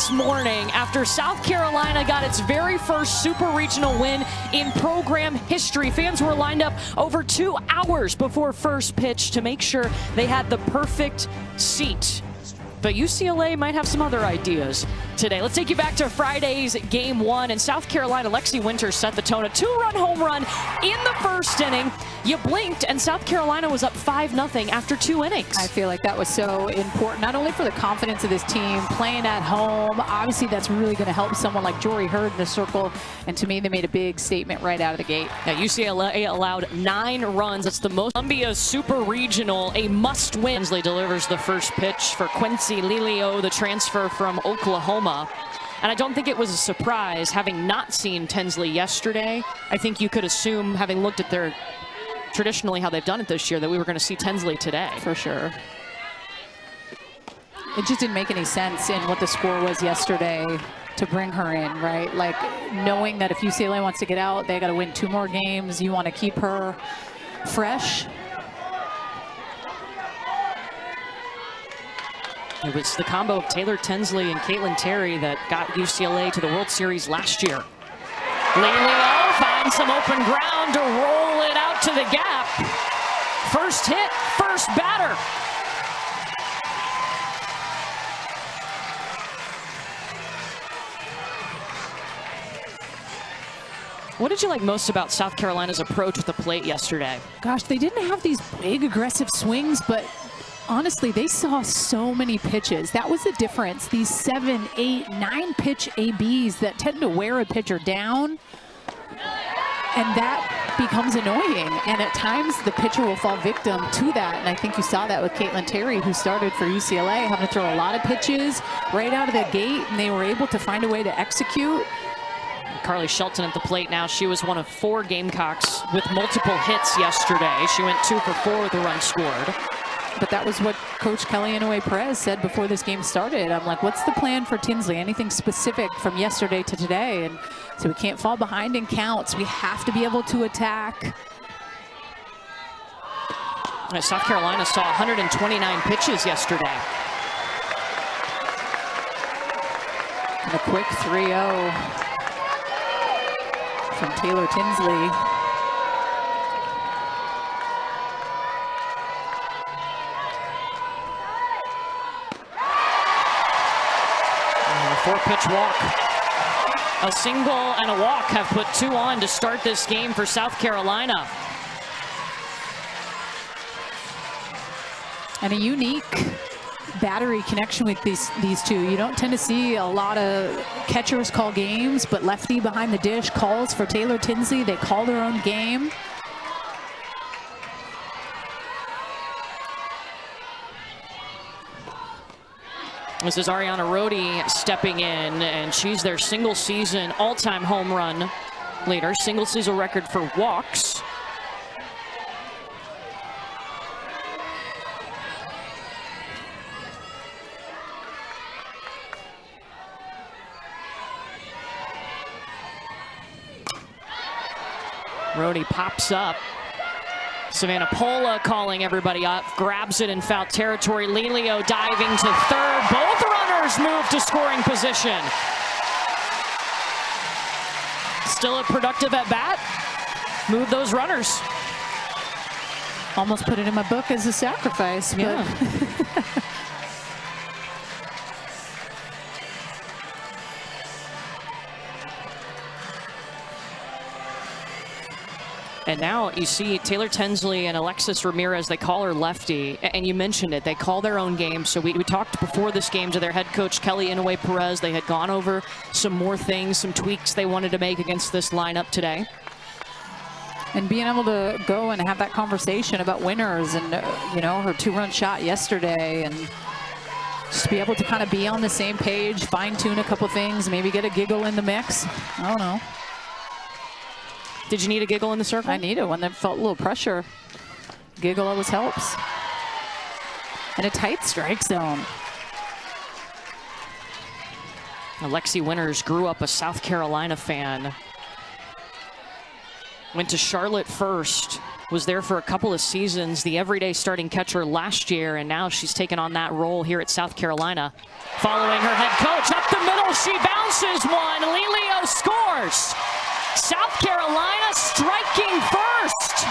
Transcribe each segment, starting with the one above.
this morning after South Carolina got its very first super regional win in program history. Fans were lined up over 2 hours before first pitch to make sure they had the perfect seat. But UCLA might have some other ideas today. Let's take you back to Friday's game 1. And South Carolina, Lexi Winters set the tone. A 2-run home run in the first inning. You blinked, and South Carolina was up 5-0 after 2 innings. I feel like that was so important, not only for the confidence of this team, playing at home. Obviously, that's really going to help someone like Jory Hurd in the circle. And to me, they made a big statement right out of the gate. Yeah, UCLA allowed 9 runs. That's the most. Columbia Super Regional, a must-win. Tinsley delivers the first pitch for Quincy Lilio, the transfer from Oklahoma. And I don't think it was a surprise, having not seen Tinsley yesterday. I think you could assume, having looked at their traditionally how they've done it this year, that we were going to see Tinsley today. For sure. It just didn't make any sense in what the score was yesterday to bring her in, right? Like, knowing that if UCLA wants to get out, they got to win 2 more games. You want to keep her fresh. It was the combo of Taylor Tinsley and Caitlin Terry that got UCLA to the World Series last year. Lilio finds some open ground to roll it out to the gap. First hit, first batter. What did you like most about South Carolina's approach with the plate yesterday? Gosh, they didn't have these big aggressive swings, but honestly, they saw so many pitches. That was the difference. These 7, 8, 9 pitch ABs that tend to wear a pitcher down, and that becomes annoying. And at times, the pitcher will fall victim to that. And I think you saw that with Caitlin Terry, who started for UCLA, having to throw a lot of pitches right out of the gate, and they were able to find a way to execute. Carly Shelton at the plate now. She was one of 4 Gamecocks with multiple hits yesterday. She went 2 for 4 with a run scored. But that was what Coach Kelly Inouye Perez said before this game started. I'm like, what's the plan for Tinsley? Anything specific from yesterday to today? And so we can't fall behind in counts. We have to be able to attack. South Carolina saw 129 pitches yesterday. And a quick 3-0 from Taylor Tinsley. A 4-pitch walk. A single and a walk have put 2 on to start this game for South Carolina. And a unique battery connection with these two. You don't tend to see a lot of catchers call games, but lefty behind the dish calls for Taylor Tinsley. They call their own game. This is Ariana Rhodey stepping in, and she's their single season all-time home run leader, single season record for walks. Rhodey pops up. Savannah Pola calling everybody up, grabs it in foul territory. Lilio diving to third. Both runners move to scoring position. Still a productive at bat. Move those runners. Almost put it in my book as a sacrifice. Yeah. And now you see Taylor Tinsley and Alexis Ramirez, they call her lefty, and you mentioned it, they call their own game. So we talked before this game to their head coach, Kelly Inouye Perez. They had gone over some more things, some tweaks they wanted to make against this lineup today. And being able to go and have that conversation about winners and, you know, her 2-run shot yesterday, and just be able to kind of be on the same page, fine-tune a couple things, maybe get a giggle in the mix. I don't know. Did you need a giggle in the circle? I needed one that felt a little pressure. Giggle always helps. And a tight strike zone. Lexi Winters grew up a South Carolina fan. Went to Charlotte first. Was there for a couple of seasons, the everyday starting catcher last year, and now she's taken on that role here at South Carolina. Following her head coach up the middle. She bounces one. Lelio scores. South Carolina striking first.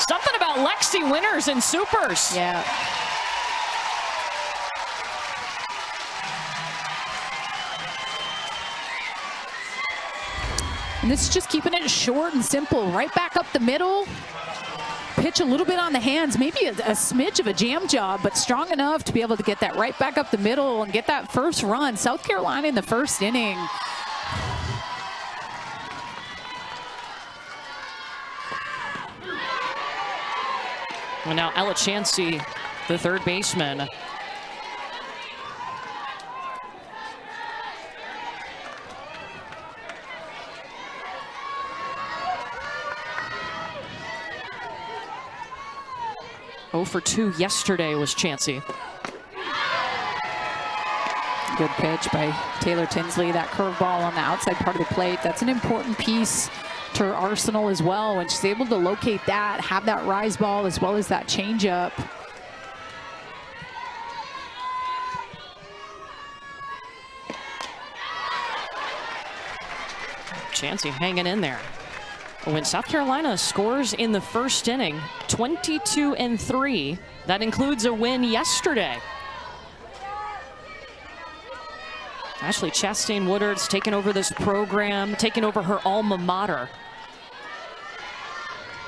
Something about Lexi Winters and supers. Yeah. And this is just keeping it short and simple. Right back up the middle. Pitch a little bit on the hands, maybe a smidge of a jam job, but strong enough to be able to get that right back up the middle and get that first run. South Carolina in the first inning. And now Ella Chansey, the third baseman. Oh for 2 yesterday was Chansey. Good pitch by Taylor Tinsley. That curveball on the outside part of the plate. That's an important piece to her arsenal as well. When she's able to locate that, have that rise ball as well as that changeup. Chansey hanging in there. When South Carolina scores in the first inning, 22-3. That includes a win yesterday. Ashley Chastain Woodard's taken over this program, taken over her alma mater,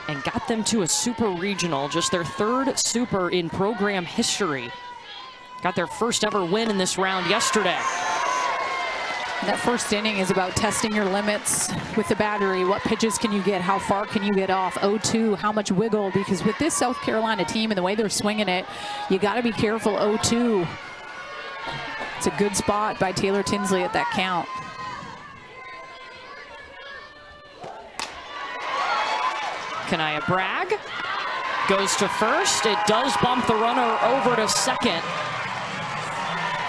and got them to a super regional, just their third super in program history. Got their first ever win in this round yesterday. That first inning is about testing your limits with the battery. What pitches can you get? How far can you get off? 0-2, how much wiggle? Because with this South Carolina team and the way they're swinging it, you got to be careful. 0-2. It's a good spot by Taylor Tinsley at that count. Kanaya Bragg goes to first. It does bump the runner over to second.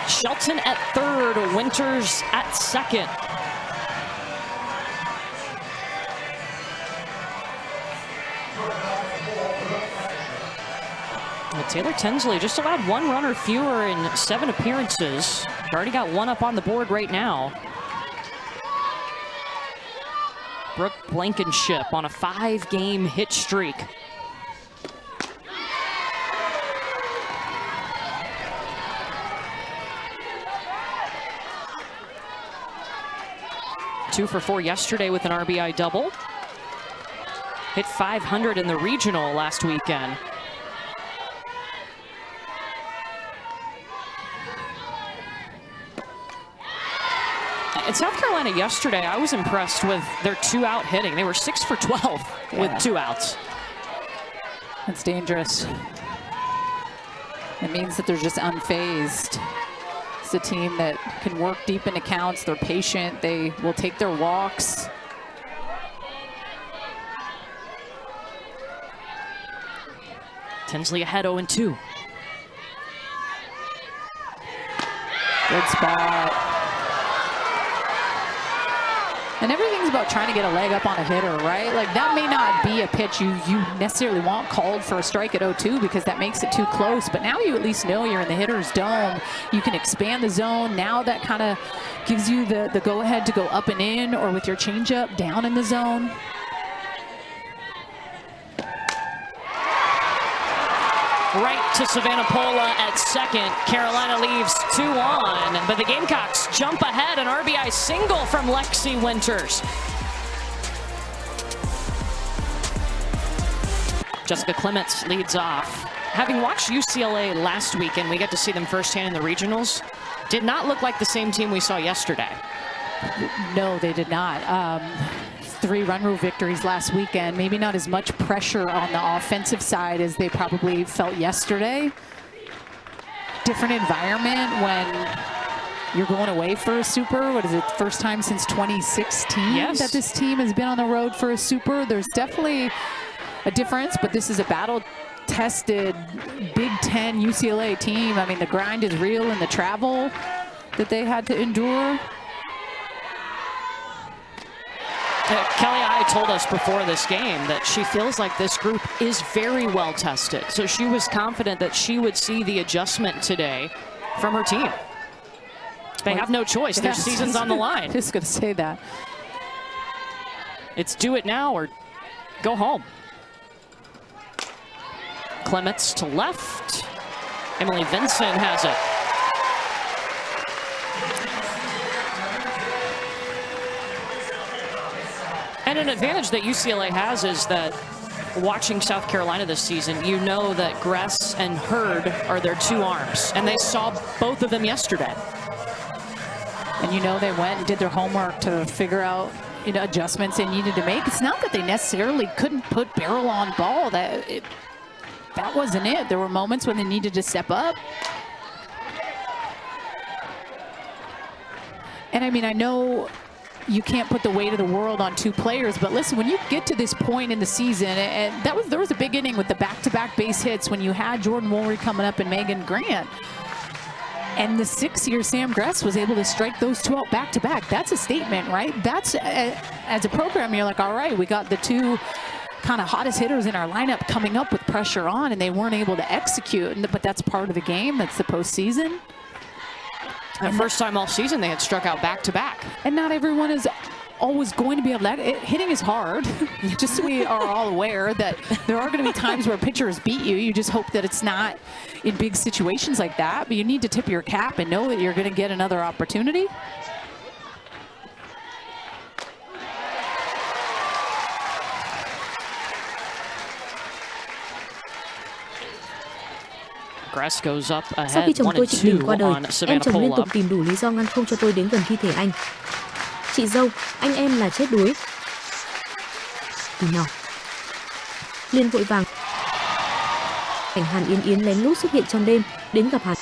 Shelton at third, Winters at second. Taylor Tinsley just allowed 1 runner fewer in 7 appearances. Already got 1 up on the board right now. Brooke Blankenship on a 5-game hit streak. Two for 4 yesterday with an RBI double. Hit 500 in the regional last weekend. In South Carolina yesterday, I was impressed with their 2-out hitting. They were 6 for 12 with 2 outs. That's dangerous. It means that they're just unfazed. It's a team that can work deep into counts. They're patient. They will take their walks. Tinsley ahead 0-2. Good spot. And everything's about trying to get a leg up on a hitter, right? Like, that may not be a pitch you necessarily want called for a strike at 0-2 because that makes it too close. But now you at least know you're in the hitter's dome. You can expand the zone. Now that kind of gives you the go-ahead to go up and in, or with your changeup down in the zone. Right to Savannah Pola at second. Carolina leaves 2 on, but the Gamecocks jump ahead. An RBI single from Lexi Winters. Jessica Clements leads off. Having watched UCLA last weekend, we got to see them firsthand in the regionals. Did not look like the same team we saw yesterday. No, they did not. 3 run rule victories last weekend. Maybe not as much pressure on the offensive side as they probably felt yesterday. Different environment when you're going away for a super. What is it, first time since 2016 that this team has been on the road for a super? There's definitely a difference, but this is a battle-tested Big Ten UCLA team. I mean, the grind is real and the travel that they had to endure. Kelly I told us before this game that she feels like this group is very well tested. So she was confident that she would see the adjustment today from her team. They have no choice. Their season's on the line. Just going to say that. It's do it now or go home. Clements to left. Emily Vincent has it. And an advantage that UCLA has is that watching South Carolina this season, you know that Gress and Hurd are their two arms, and they saw both of them yesterday. And you know they went and did their homework to figure out adjustments they needed to make. It's not that they necessarily couldn't put barrel on ball. That wasn't it. There were moments when they needed to step up. And I mean, I know you can't put the weight of the world on two players, but listen, when you get to this point in the season, and there was a big inning with the back-to-back base hits when you had Jordan Woolry coming up and Megan Grant. And the 6-year Sam Gress was able to strike those two out back-to-back. That's a statement, right? That's, as a program, you're like, all right, we got the two kind of hottest hitters in our lineup coming up with pressure on, and they weren't able to execute. But that's part of the game. That's the postseason. The first time all season they had struck out back-to-back. And not everyone is always going to be able to. Hitting is hard. Just so we are all aware that there are going to be times where pitchers beat you. You just hope that it's not in big situations like that. But you need to tip your cap and know that you're going to get another opportunity. Gress goes up Sau khi ahead, chồng 1 tôi and Trịnh Đình 2 qua đời, on em Savannah chồng liên Pola. tục tìm đủ lý do ngăn không cho tôi đến gần thi thể anh. Chị dâu, anh em là chết đuối. Từ nào? Liên vội vàng. Cảnh Hàn Yến Yến lén lút xuất hiện trong đêm, đến gặp Hàn.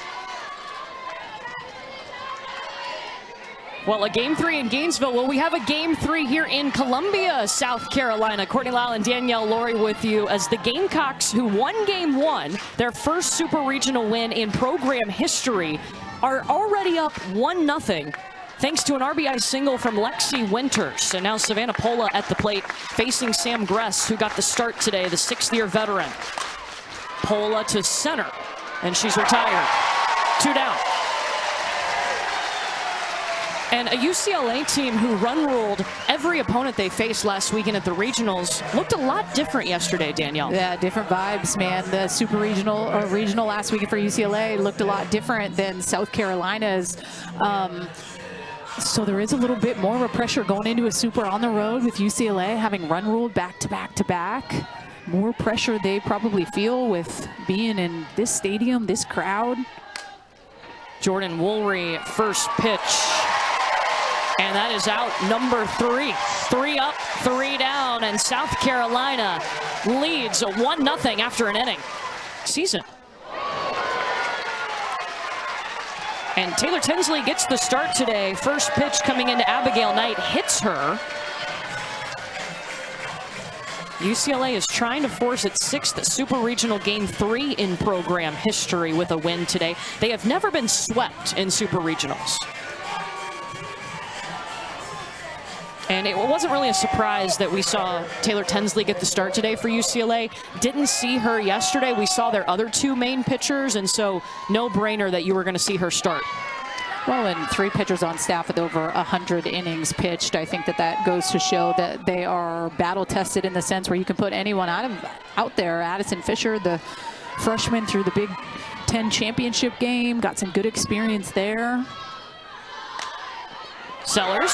Well, a game 3 in Gainesville. Well, we have a game 3 here in Columbia, South Carolina. Courtney Lyle and Danielle Laurie with you as the Gamecocks, who won game 1, their first super regional win in program history, are already up 1-0 thanks to an RBI single from Lexi Winters. And now Savannah Pola at the plate facing Sam Gress, who got the start today, the 6th-year veteran. Pola to center, and she's retired. 2 down. And a UCLA team who run-ruled every opponent they faced last weekend at the regionals looked a lot different yesterday, Danielle. Yeah, different vibes, man. The super regional or regional last weekend for UCLA looked a lot different than South Carolina's. So there is a little bit more of a pressure going into a super on the road with UCLA having run-ruled back-to-back-to-back. More pressure they probably feel with being in this stadium, this crowd. Jordan Woolry, first pitch. And that is out number 3. 3 up, 3 down, and South Carolina leads 1-0 after an inning. Season. And Taylor Tinsley gets the start today. First pitch coming into Abigail Knight hits her. UCLA is trying to force its 6th Super Regional Game 3 in program history with a win today. They have never been swept in Super Regionals. And it wasn't really a surprise that we saw Taylor Tinsley get the start today for UCLA. Didn't see her yesterday. We saw their other 2 main pitchers, and so no-brainer that you were going to see her start. Well, and 3 pitchers on staff with over 100 innings pitched. I think that goes to show that they are battle-tested in the sense where you can put anyone out there. Addison Fisher, the freshman through the Big Ten championship game, got some good experience there. Sellers.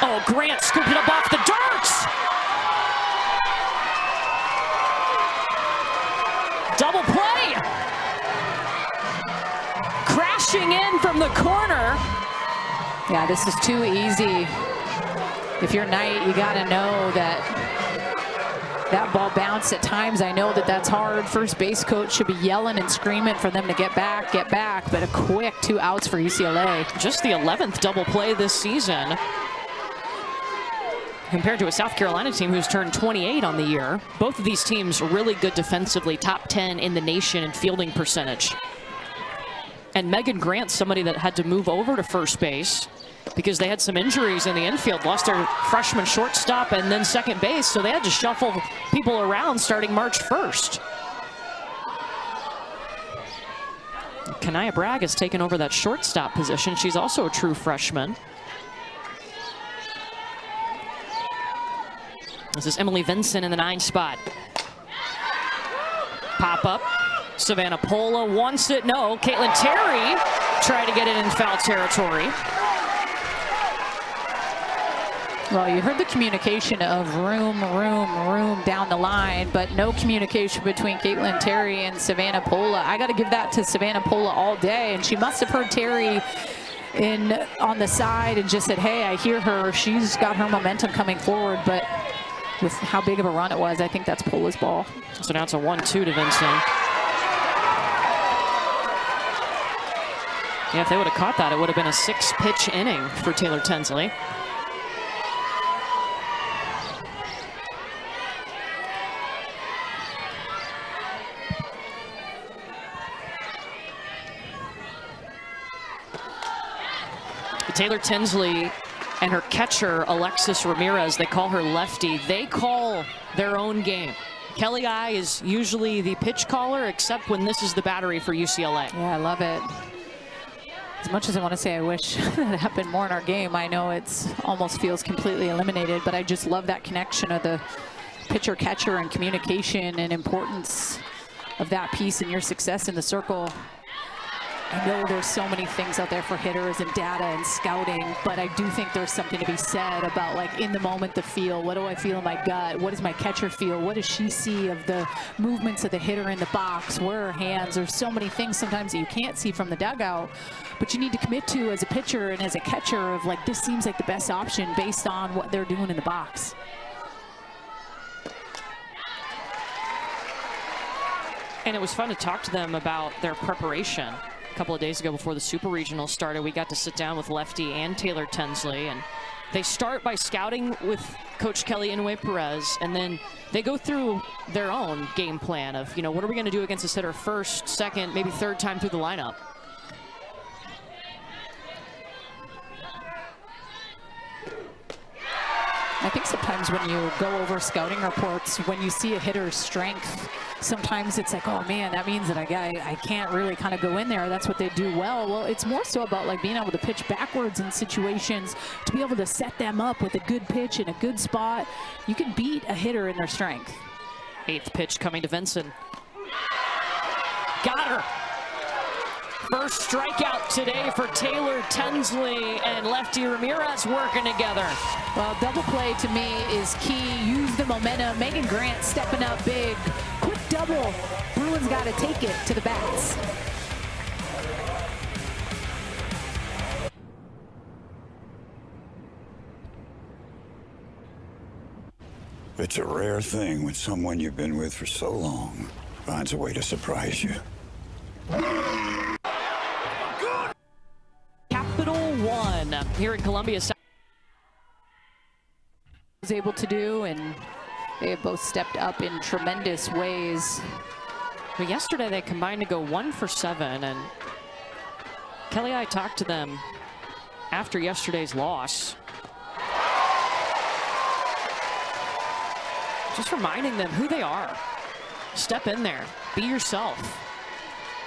Oh, Grant scooped it up off the dirt. Double play. Crashing in from the corner. Yeah, this is too easy. If you're Knight, you got to know that that ball bounced at times. I know that that's hard. First base coach should be yelling and screaming for them to get back, but a quick 2 outs for UCLA. Just the 11th double play this season, compared to a South Carolina team who's turned 28 on the year. Both of these teams really good defensively, top 10 in the nation in fielding percentage. And Megan Grant, somebody that had to move over to first base because they had some injuries in the infield, lost their freshman shortstop and then second base, so they had to shuffle people around starting March 1st. Kanaya Bragg has taken over that shortstop position. She's also a true freshman. This is Emily Vinson in the 9 spot. Pop up. Savannah Pola wants it. No. Caitlin Terry tried to get it in foul territory. Well, you heard the communication of room down the line, but no communication between Caitlin Terry and Savannah Pola. I got to give that to Savannah Pola all day, and she must have heard Terry on the side and just said, hey, I hear her. She's got her momentum coming forward, but with how big of a run it was, I think that's Pola's ball. So now it's a 1-2 to Vinson. Yeah, if they would have caught that, it would have been a 6-pitch inning for Taylor Tinsley. Taylor Tinsley and her catcher, Alexis Ramirez, they call her Lefty. They call their own game. Kelly I is usually the pitch caller, except when this is the battery for UCLA. Yeah, I love it. As much as I want to say I wish that happened more in our game, I know it's almost feels completely eliminated, but I just love that connection of the pitcher-catcher and communication and importance of that piece in your success in the circle. I know there's so many things out there for hitters and data and scouting, but I do think there's something to be said about, like, in the moment, the feel. What do I feel in my gut? What does my catcher feel? What does she see of the movements of the hitter in the box? Where are her hands? There's so many things sometimes that you can't see from the dugout, but you need to commit to as a pitcher and as a catcher of, like, this seems like the best option based on what they're doing in the box. And it was fun to talk to them about their preparation. A couple of days ago before the Super Regional started, we got to sit down with Lefty and Taylor Tinsley, and they start by scouting with Coach Kelly Inouye Perez, and then they go through their own game plan of, you know, what are we going to do against this hitter first, second, maybe third time through the lineup. I think sometimes when you go over scouting reports, when you see a hitter's strength, sometimes it's like, oh man, that means that I can't really kind of go in there. That's what they do well. Well, it's more so about, like, being able to pitch backwards in situations, to be able to set them up with a good pitch in a good spot. You can beat a hitter in their strength. 8th pitch coming to Vinson. Got her. First strikeout today for Taylor Tinsley and Lefty Ramirez working together. Well, double play to me is key. Use the momentum. Megan Grant stepping up big. Quick double. Bruins got to take it to the bats. It's a rare thing when someone you've been with for so long finds a way to surprise you. Capital One here in Columbia. Was able to do, and they have both stepped up in tremendous ways. But yesterday they combined to go 1 for 7, and Kelly I talked to them after yesterday's loss, just reminding them who they are. Step in there, be yourself,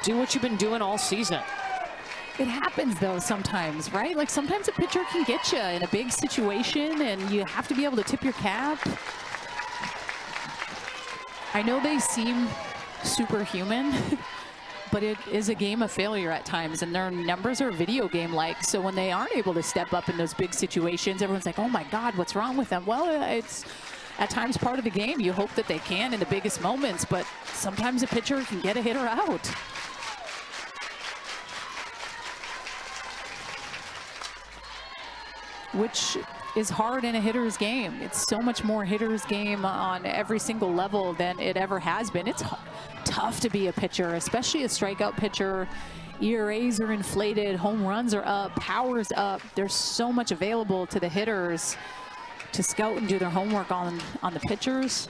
do what you've been doing all season. It happens though sometimes, right? Like sometimes a pitcher can get you in a big situation and you have to be able to tip your cap. I know they seem superhuman, but it is a game of failure at times, and their numbers are video game-like. So when they aren't able to step up in those big situations, everyone's like, oh my God, what's wrong with them? Well, it's at times part of the game. You hope that they can in the biggest moments, but sometimes a pitcher can get a hitter out. Which is hard in a hitter's game. It's so much more hitter's game on every single level than it ever has been. It's tough to be a pitcher, especially a strikeout pitcher. ERAs are inflated, home runs are up, power's up. There's so much available to the hitters to scout and do their homework on the pitchers.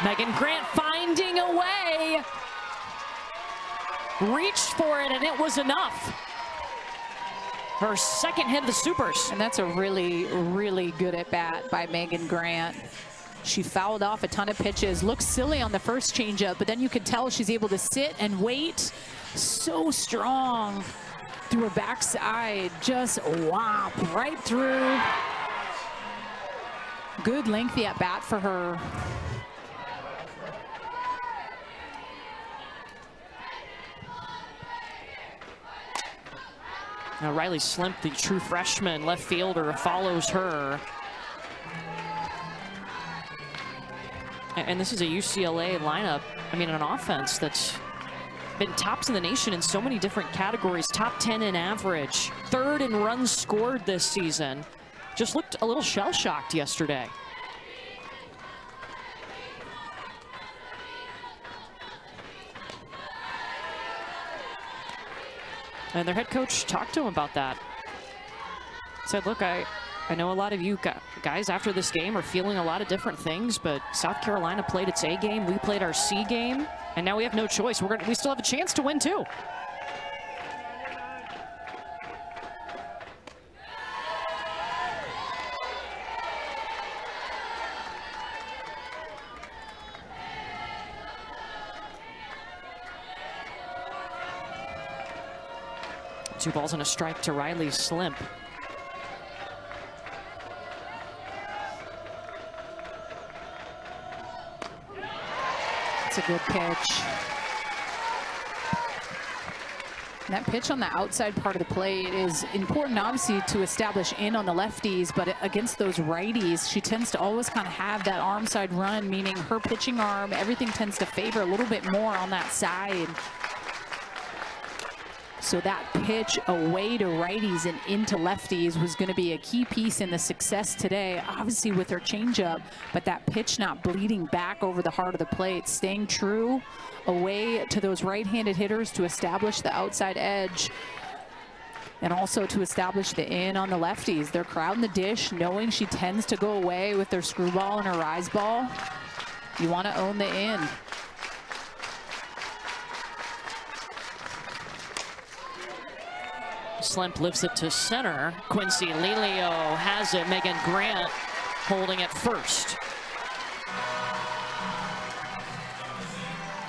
Megan Grant finding a way. Reached for it, and it was enough. Her second hit of the Supers. And that's a really, really good at bat by Megan Grant. She fouled off a ton of pitches. Looks silly on the first changeup, but then you can tell she's able to sit and wait. So strong through her backside. Just whop right through. Good lengthy at bat for her. Now Riley Slimp, the true freshman left fielder, follows her. And this is a UCLA lineup, I mean, an offense that's been tops in the nation in so many different categories. Top 10 in average, third in runs scored this season. Just looked a little shell-shocked yesterday. And their head coach talked to him about that. Said, look, I know a lot of you guys after this game are feeling a lot of different things, but South Carolina played its A game, we played our C game, and now we have no choice. We still have a chance to win too. Two balls and a strike to Riley Slimp. It's a good pitch. And that pitch on the outside part of the plate is important, obviously, to establish in on the lefties, but against those righties, she tends to always kind of have that arm side run, meaning her pitching arm, everything tends to favor a little bit more on that side. So that pitch away to righties and into lefties was going to be a key piece in the success today, obviously with her changeup, but that pitch not bleeding back over the heart of the plate, staying true away to those right-handed hitters to establish the outside edge and also to establish the in on the lefties. They're crowding the dish, knowing she tends to go away with their screwball and her rise ball. You want to own the in. Slimp lifts it to center. Quincy Lelio has it. Megan Grant holding it first.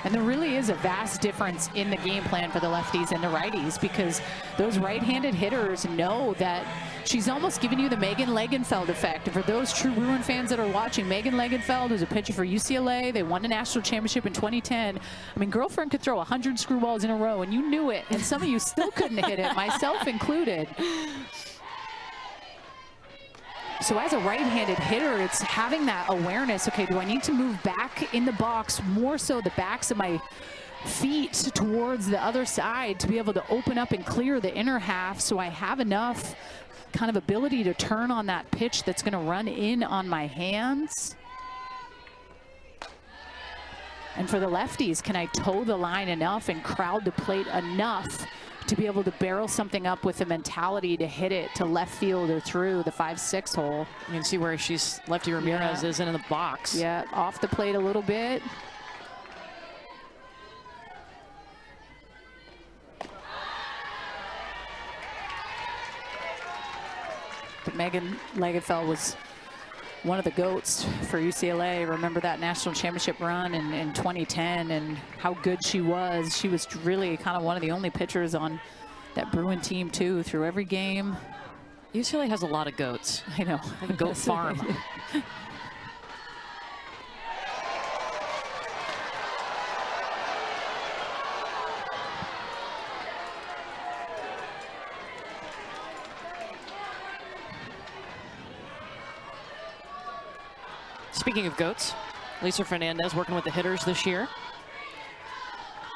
And there really is a vast difference in the game plan for the lefties and the righties, because those right-handed hitters know that she's almost giving you the Megan Legenfeld effect. And for those true Bruin fans that are watching, Megan Legenfeld was a pitcher for UCLA. They won a national championship in 2010. I mean, girlfriend could throw 100 screwballs in a row, and you knew it. And some of you still couldn't hit it, myself included. So as a right-handed hitter, it's having that awareness. Okay, do I need to move back in the box, more so the backs of my feet towards the other side to be able to open up and clear the inner half, so I have enough kind of ability to turn on that pitch that's going to run in on my hands. And for the lefties, can I toe the line enough and crowd the plate enough to be able to barrel something up with the mentality to hit it to left field or through the 5-6 hole? You can see where Lefty Ramirez is in the box. Yeah, off the plate a little bit. But Megan Legenfeld was one of the GOATs for UCLA. Remember that national championship run in 2010 and how good she was. She was really kind of one of the only pitchers on that Bruin team too, through every game. UCLA has a lot of GOATs. I know. Like a GOAT farm. Speaking of GOATs, Lisa Fernandez working with the hitters this year.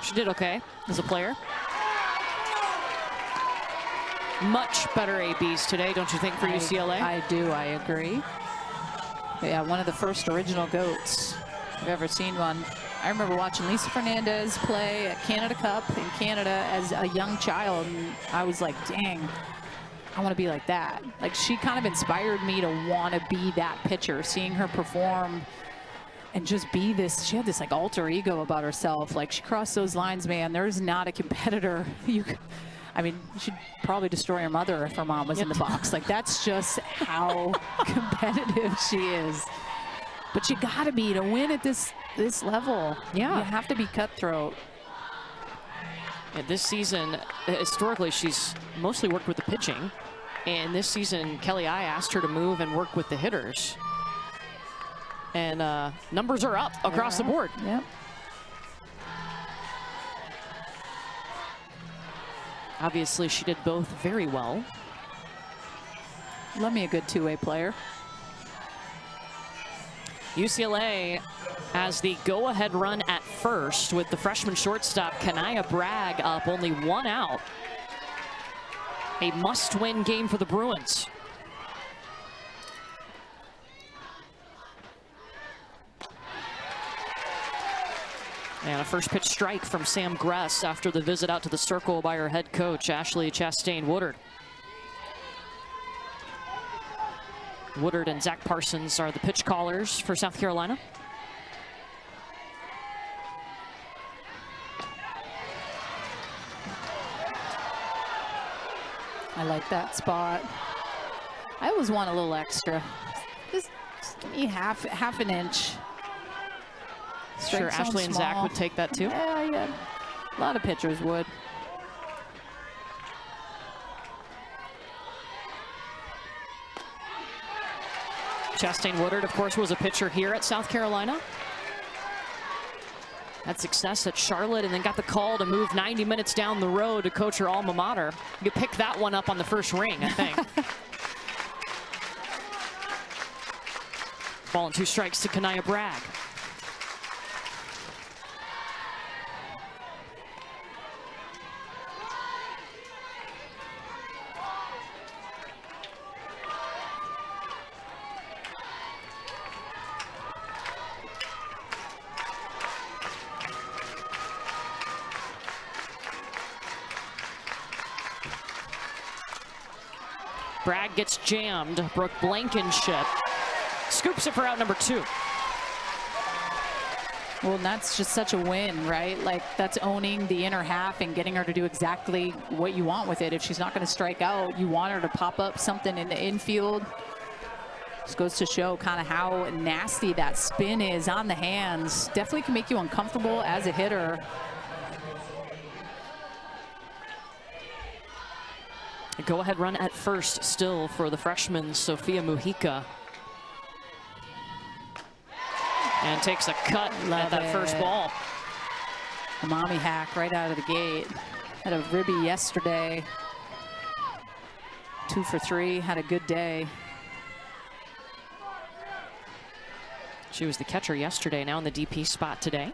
She did okay as a player. Much better ABs today, don't you think, for UCLA? I do, I agree. Yeah, one of the first original GOATs I've ever seen one. I remember watching Lisa Fernandez play at Canada Cup in Canada as a young child, and I was like, dang, I want to be like that. Like, she kind of inspired me to want to be that pitcher, seeing her perform and just be this, she had this like alter ego about herself. Like, she crossed those lines, man. There's not a competitor. I mean, she'd probably destroy her mother if her mom was in the box. Like, that's just how competitive she is. But you got to be to win at this level. Yeah. You have to be cutthroat. And this season, historically, she's mostly worked with the pitching. And this season, Kelly I asked her to move and work with the hitters. And numbers are up across the board. Yep. Obviously, she did both very well. Love me a good two-way player. UCLA has the go-ahead run at first with the freshman shortstop Kanaya Bragg up, only 1 out. A must-win game for the Bruins. And a first pitch strike from Sam Gress after the visit out to the circle by her head coach, Ashley Chastain-Woodard. Woodard and Zach Parsons are the pitch callers for South Carolina. I like that spot. I always want a little extra. Just give me half an inch. Sure, Ashley and Zach would take that too. Yeah. A lot of pitchers would. Chastain-Woodard, of course, was a pitcher here at South Carolina. Had success at Charlotte and then got the call to move 90 minutes down the road to coach her alma mater. You picked that one up on the first ring, I think. Ball and 2 strikes to Kanaya Bragg. Bragg gets jammed. Brooke Blankenship scoops it for out number 2. Well, and that's just such a win, right? Like, that's owning the inner half and getting her to do exactly what you want with it. If she's not going to strike out, you want her to pop up something in the infield. Just goes to show kind of how nasty that spin is on the hands. Definitely can make you uncomfortable as a hitter. A go-ahead run at first still for the freshman Sophia Mujica. And takes a cut at that first ball. A mommy hack right out of the gate. Had a ribby yesterday. 2 for 3, had a good day. She was the catcher yesterday, now in the DP spot today.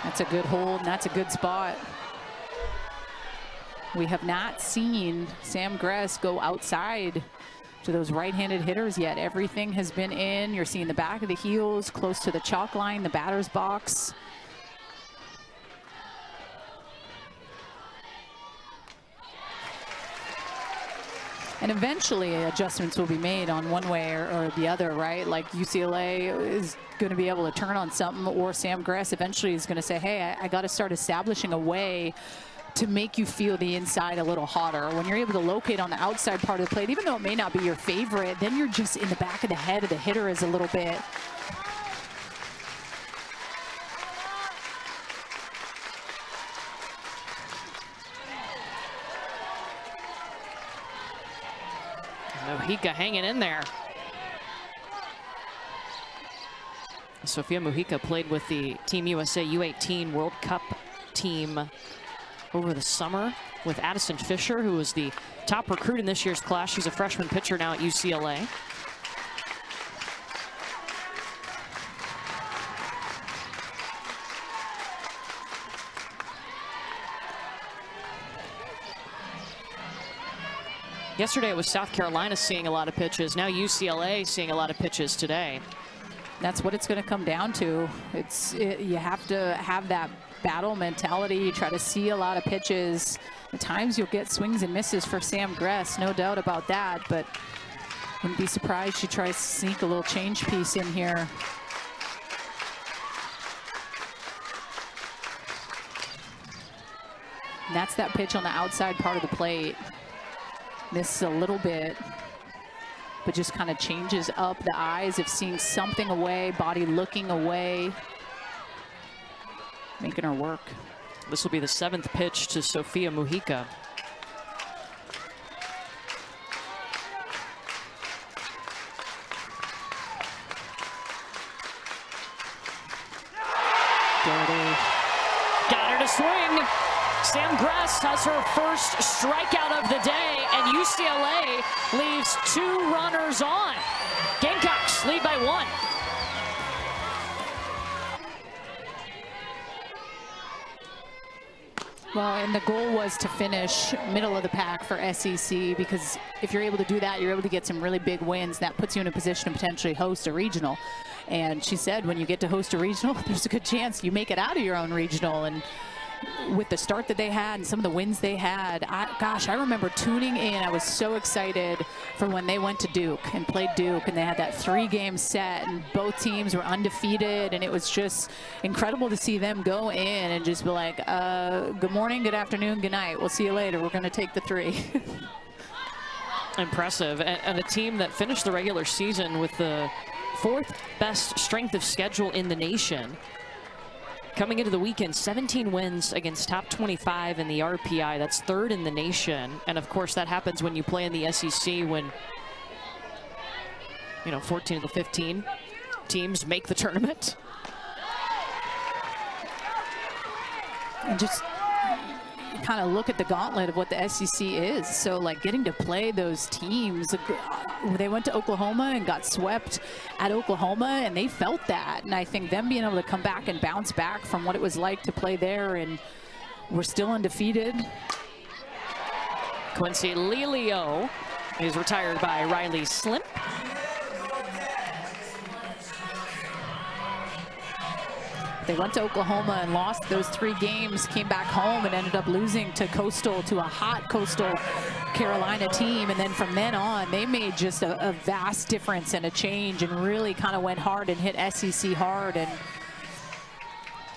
That's a good hold, and that's a good spot. We have not seen Sam Gress go outside to those right-handed hitters yet. Everything has been in. You're seeing the back of the heels, close to the chalk line, the batter's box. And eventually adjustments will be made on one way or the other, right? Like UCLA is going to be able to turn on something, or Sam Gress eventually is going to say, hey, I got to start establishing a way to make you feel the inside a little hotter. When you're able to locate on the outside part of the plate, even though it may not be your favorite, then you're just in the back of the head of the hitter is a little bit. Mujica hanging in there. Sophia Mujica played with the Team USA U18 World Cup team over the summer with Addison Fisher, who was the top recruit in this year's class. She's a freshman pitcher now at UCLA. Yesterday it was South Carolina seeing a lot of pitches. Now UCLA seeing a lot of pitches today. That's what it's going to come down to. You have to have that battle mentality. You try to see a lot of pitches. At times you'll get swings and misses for Sam Gress, no doubt about that, but wouldn't be surprised she tries to sneak a little change piece in here. And that's that pitch on the outside part of the plate. Misses a little bit. but just kind of changes up the eyes of seeing something away, body looking away, making her work. This will be the 7th pitch to Sofia Mujica. Got her to swing. Sam Gress has her first strikeout of the day, and UCLA leaves 2 runners on. Gamecocks lead by 1. Well, and the goal was to finish middle of the pack for SEC, because if you're able to do that, you're able to get some really big wins. That puts you in a position to potentially host a regional. And she said when you get to host a regional, there's a good chance you make it out of your own regional. And with the start that they had and some of the wins they had, gosh, I remember tuning in. I was so excited for when they went to Duke and played Duke, and they had that 3-game set, and both teams were undefeated, and it was just incredible to see them go in and just be like, good morning, good afternoon, good night. We'll see you later. We're going to take the 3. Impressive. And a team that finished the regular season with the 4th best strength of schedule in the nation. Coming into the weekend, 17 wins against top 25 in the RPI. That's 3rd in the nation. And of course, that happens when you play in the SEC, when, 14 of the 15 teams make the tournament. And just kind of look at the gauntlet of what the SEC is. So like getting to play those teams, they went to Oklahoma and got swept at Oklahoma, and they felt that. And I think them being able to come back and bounce back from what it was like to play there, and we're still undefeated. Quincy Lelio is retired by Riley Slimp. They went to Oklahoma and lost those 3 games, came back home and ended up losing to Coastal, to a hot Coastal Carolina team. And then from then on, they made just a vast difference and a change, and really kind of went hard and hit SEC hard. And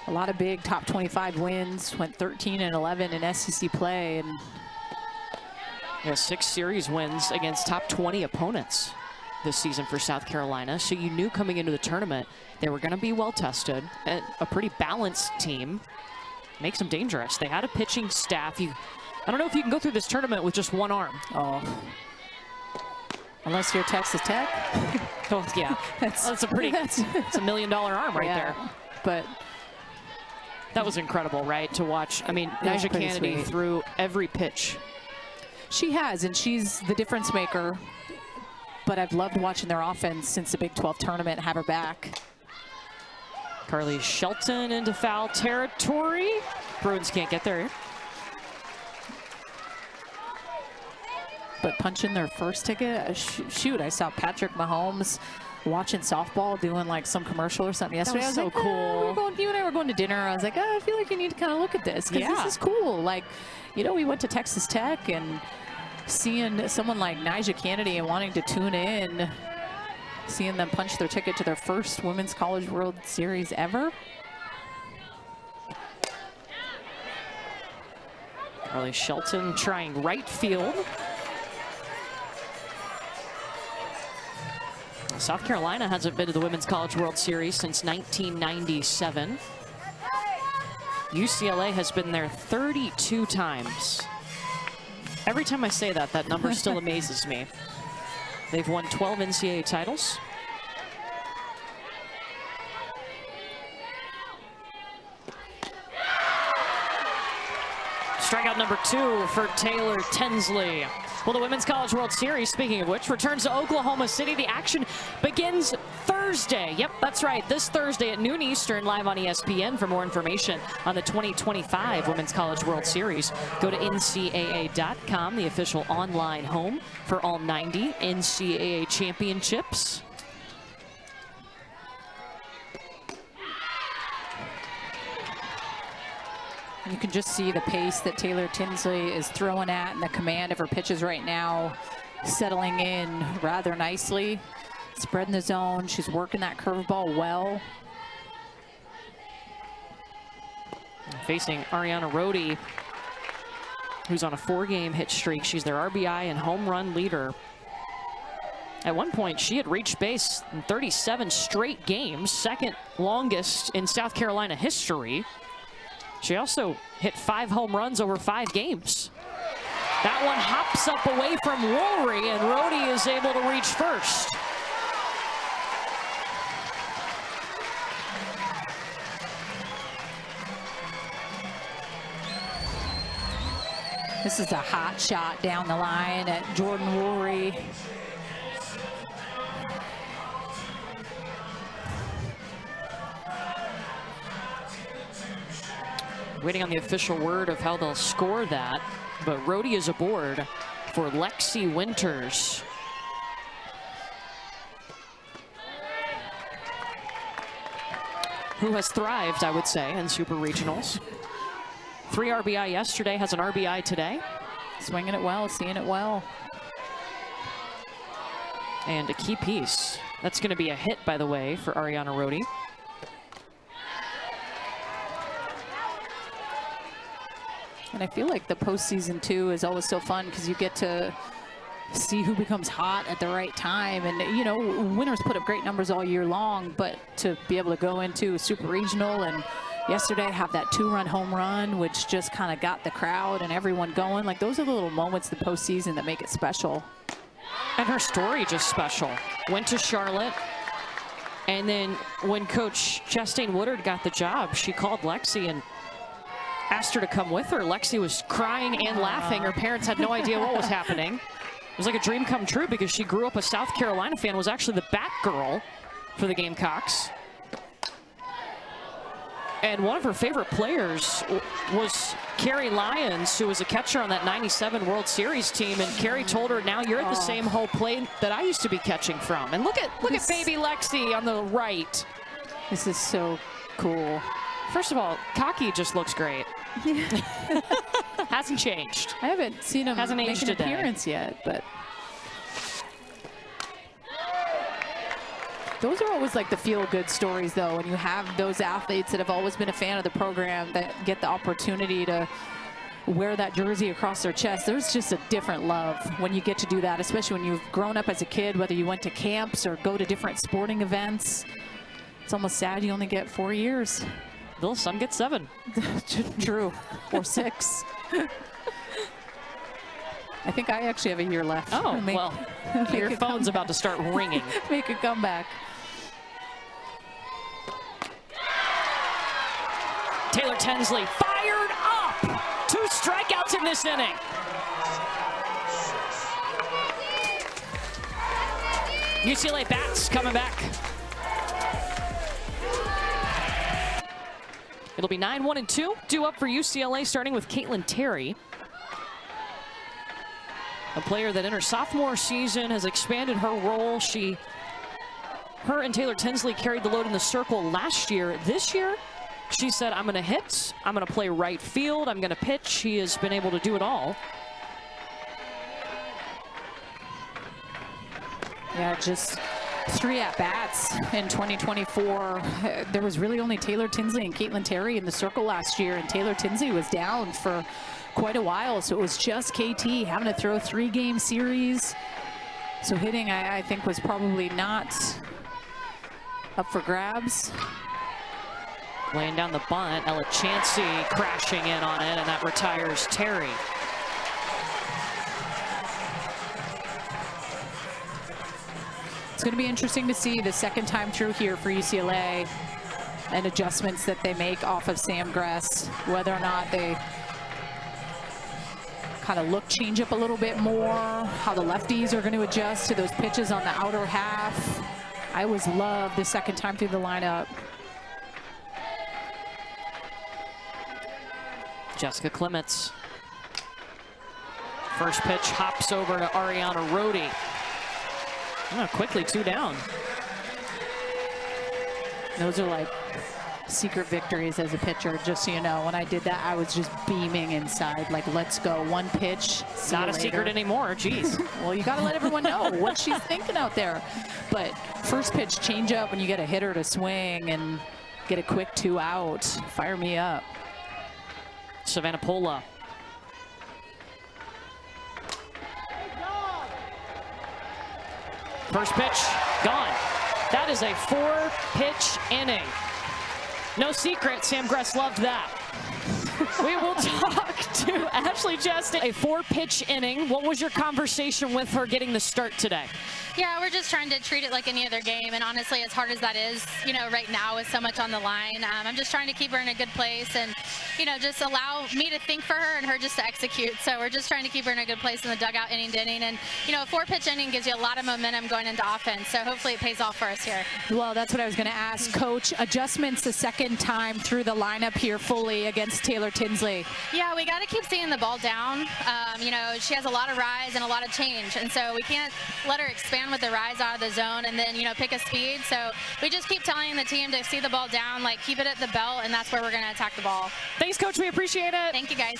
a lot of big top 25 wins, went 13-11 in SEC play. And yeah, 6 series wins against top 20 opponents this season for South Carolina. So you knew coming into the tournament they were going to be well tested, and a pretty balanced team. Makes them dangerous. They had a pitching staff. I don't know if you can go through this tournament with just 1 arm. Oh, unless you're Texas Tech. Oh, yeah, it's a it's a $1 million arm right there. But that was incredible, right, to watch. I mean, Nyjah Kennedy threw every pitch. She has, and she's the difference maker. But I've loved watching their offense since the Big 12 tournament, have her back. Carly Shelton into foul territory. Bruins can't get there. But punching their first ticket, shoot, I saw Patrick Mahomes watching softball, doing like some commercial or something yesterday. That was I was so like, cool. You and I were going to dinner. I was like, I feel like you need to kind of look at this, because this is cool. Like, we went to Texas Tech, and seeing someone like Nyjah Kennedy and wanting to tune in, seeing them punch their ticket to their first Women's College World Series ever. Carly Shelton trying right field. South Carolina hasn't been to the Women's College World Series since 1997. UCLA has been there 32 times. Every time I say that, that number still amazes me. They've won 12 NCAA titles. Strikeout number 2 for Taylor Tinsley. Well, the Women's College World Series, speaking of which, returns to Oklahoma City. The action begins Thursday. Yep, that's right. This Thursday at noon Eastern, live on ESPN. For more information on the 2025 Women's College World Series, go to ncaa.com, the official online home for all 90 NCAA championships. And you can just see the pace that Taylor Tinsley is throwing at, and the command of her pitches right now, settling in rather nicely, spreading the zone. She's working that curveball well. Facing Ariana Rhodey, who's on a 4-game hit streak. She's their RBI and home run leader. At one point, she had reached base in 37 straight games, second longest in South Carolina history. She also hit 5 home runs over 5 games. That one hops up away from Woolry, and Rhodey is able to reach first. This is a hot shot down the line at Jordan Woolry. Waiting on the official word of how they'll score that, but Rhodey is aboard for Lexi Winters. Who has thrived, I would say, in Super Regionals. 3 RBI yesterday, has an RBI today. Swinging it well, seeing it well. And a key piece. That's going to be a hit, by the way, for Ariana Rhodey. And I feel like the postseason too is always so fun because you get to see who becomes hot at the right time. And, you know, winners put up great numbers all year long, but to be able to go into a super regional and yesterday have that 2-run home run, which just kind of got the crowd and everyone going. Like, those are the little moments in the postseason that make it special. And her story just special. Went to Charlotte. And then when Coach Chastain Woodard got the job, she called Lexi and asked her to come with her. Lexi was crying and laughing. Her parents had no idea what was happening. It was like a dream come true because she grew up a South Carolina fan, was actually the Batgirl for the Gamecocks. And one of her favorite players was Carrie Lyons, who was a catcher on that '97 World Series team. And Carrie told her, now you're at the same whole plate that I used to be catching from. And look at baby Lexi on the right. This is so cool. First of all, Cocky just looks great. Hasn't changed. I haven't seen him make an appearance yet, but those are always like the feel-good stories, though, when you have those athletes that have always been a fan of the program that get the opportunity to wear that jersey across their chest. There's just a different love when you get to do that, especially when you've grown up as a kid, whether you went to camps or go to different sporting events. It's almost sad you only get 4 years. Well, some get 7. True. Or 6. I think I actually have a year left. Oh, well, your phone's about to start ringing. Make a comeback. Taylor Tinsley fired up. 2 strikeouts in this inning. UCLA bats coming back. It'll be 9-1-2, due up for UCLA, starting with Caitlin Terry. A player that in her sophomore season has expanded her role. Her and Taylor Tinsley carried the load in the circle last year. This year, she said, I'm gonna hit, I'm gonna play right field, I'm gonna pitch. She has been able to do it all. Yeah, just 3 at-bats in 2024. There was really only Taylor Tinsley and Caitlin Terry in the circle last year, and Taylor Tinsley was down for quite a while, so it was just KT having to throw 3-game series. So hitting, I think, was probably not up for grabs. Laying down the bunt, Ella Chansey crashing in on it, and that retires Terry. It's going to be interesting to see the second time through here for UCLA and adjustments that they make off of Sam Gress, whether or not they kind of look change up a little bit more, how the lefties are going to adjust to those pitches on the outer half. I always love the second time through the lineup. Jessica Clements. First pitch hops over to Ariana Rhodey. Oh, quickly 2 down. Those are like secret victories as a pitcher, just so you know. When I did that, I was just beaming inside, like, let's go. 1 pitch. Not a secret anymore, geez. Well, you got to let everyone know what she's thinking out there. But first pitch change up when you get a hitter to swing and get a quick 2 out. Fire me up. Savannah Pola. First pitch, gone. That is a 4-pitch inning. No secret, Sam Gress loved that. We will talk to Ashley Chastain. A 4-pitch inning. What was your conversation with her getting the start today? Yeah, we're just trying to treat it like any other game, and honestly, as hard as that is, you know, right now with so much on the line, I'm just trying to keep her in a good place and, you know, just allow me to think for her and her just to execute. So we're just trying to keep her in a good place in the dugout inning to inning, and, you know, a 4-pitch inning gives you a lot of momentum going into offense, so hopefully it pays off for us here. Well, that's what I was going to ask, Coach. Adjustments the second time through the lineup here fully against Taylor Tinsley. Yeah, we got to keep seeing the ball down. You know, she has a lot of rise and a lot of change, and so we can't let her expand with the rise out of the zone and then, you know, pick a speed. So we just keep telling the team to see the ball down, like keep it at the belt, and that's where we're going to attack the ball. Thanks, Coach. We appreciate it. Thank you, guys.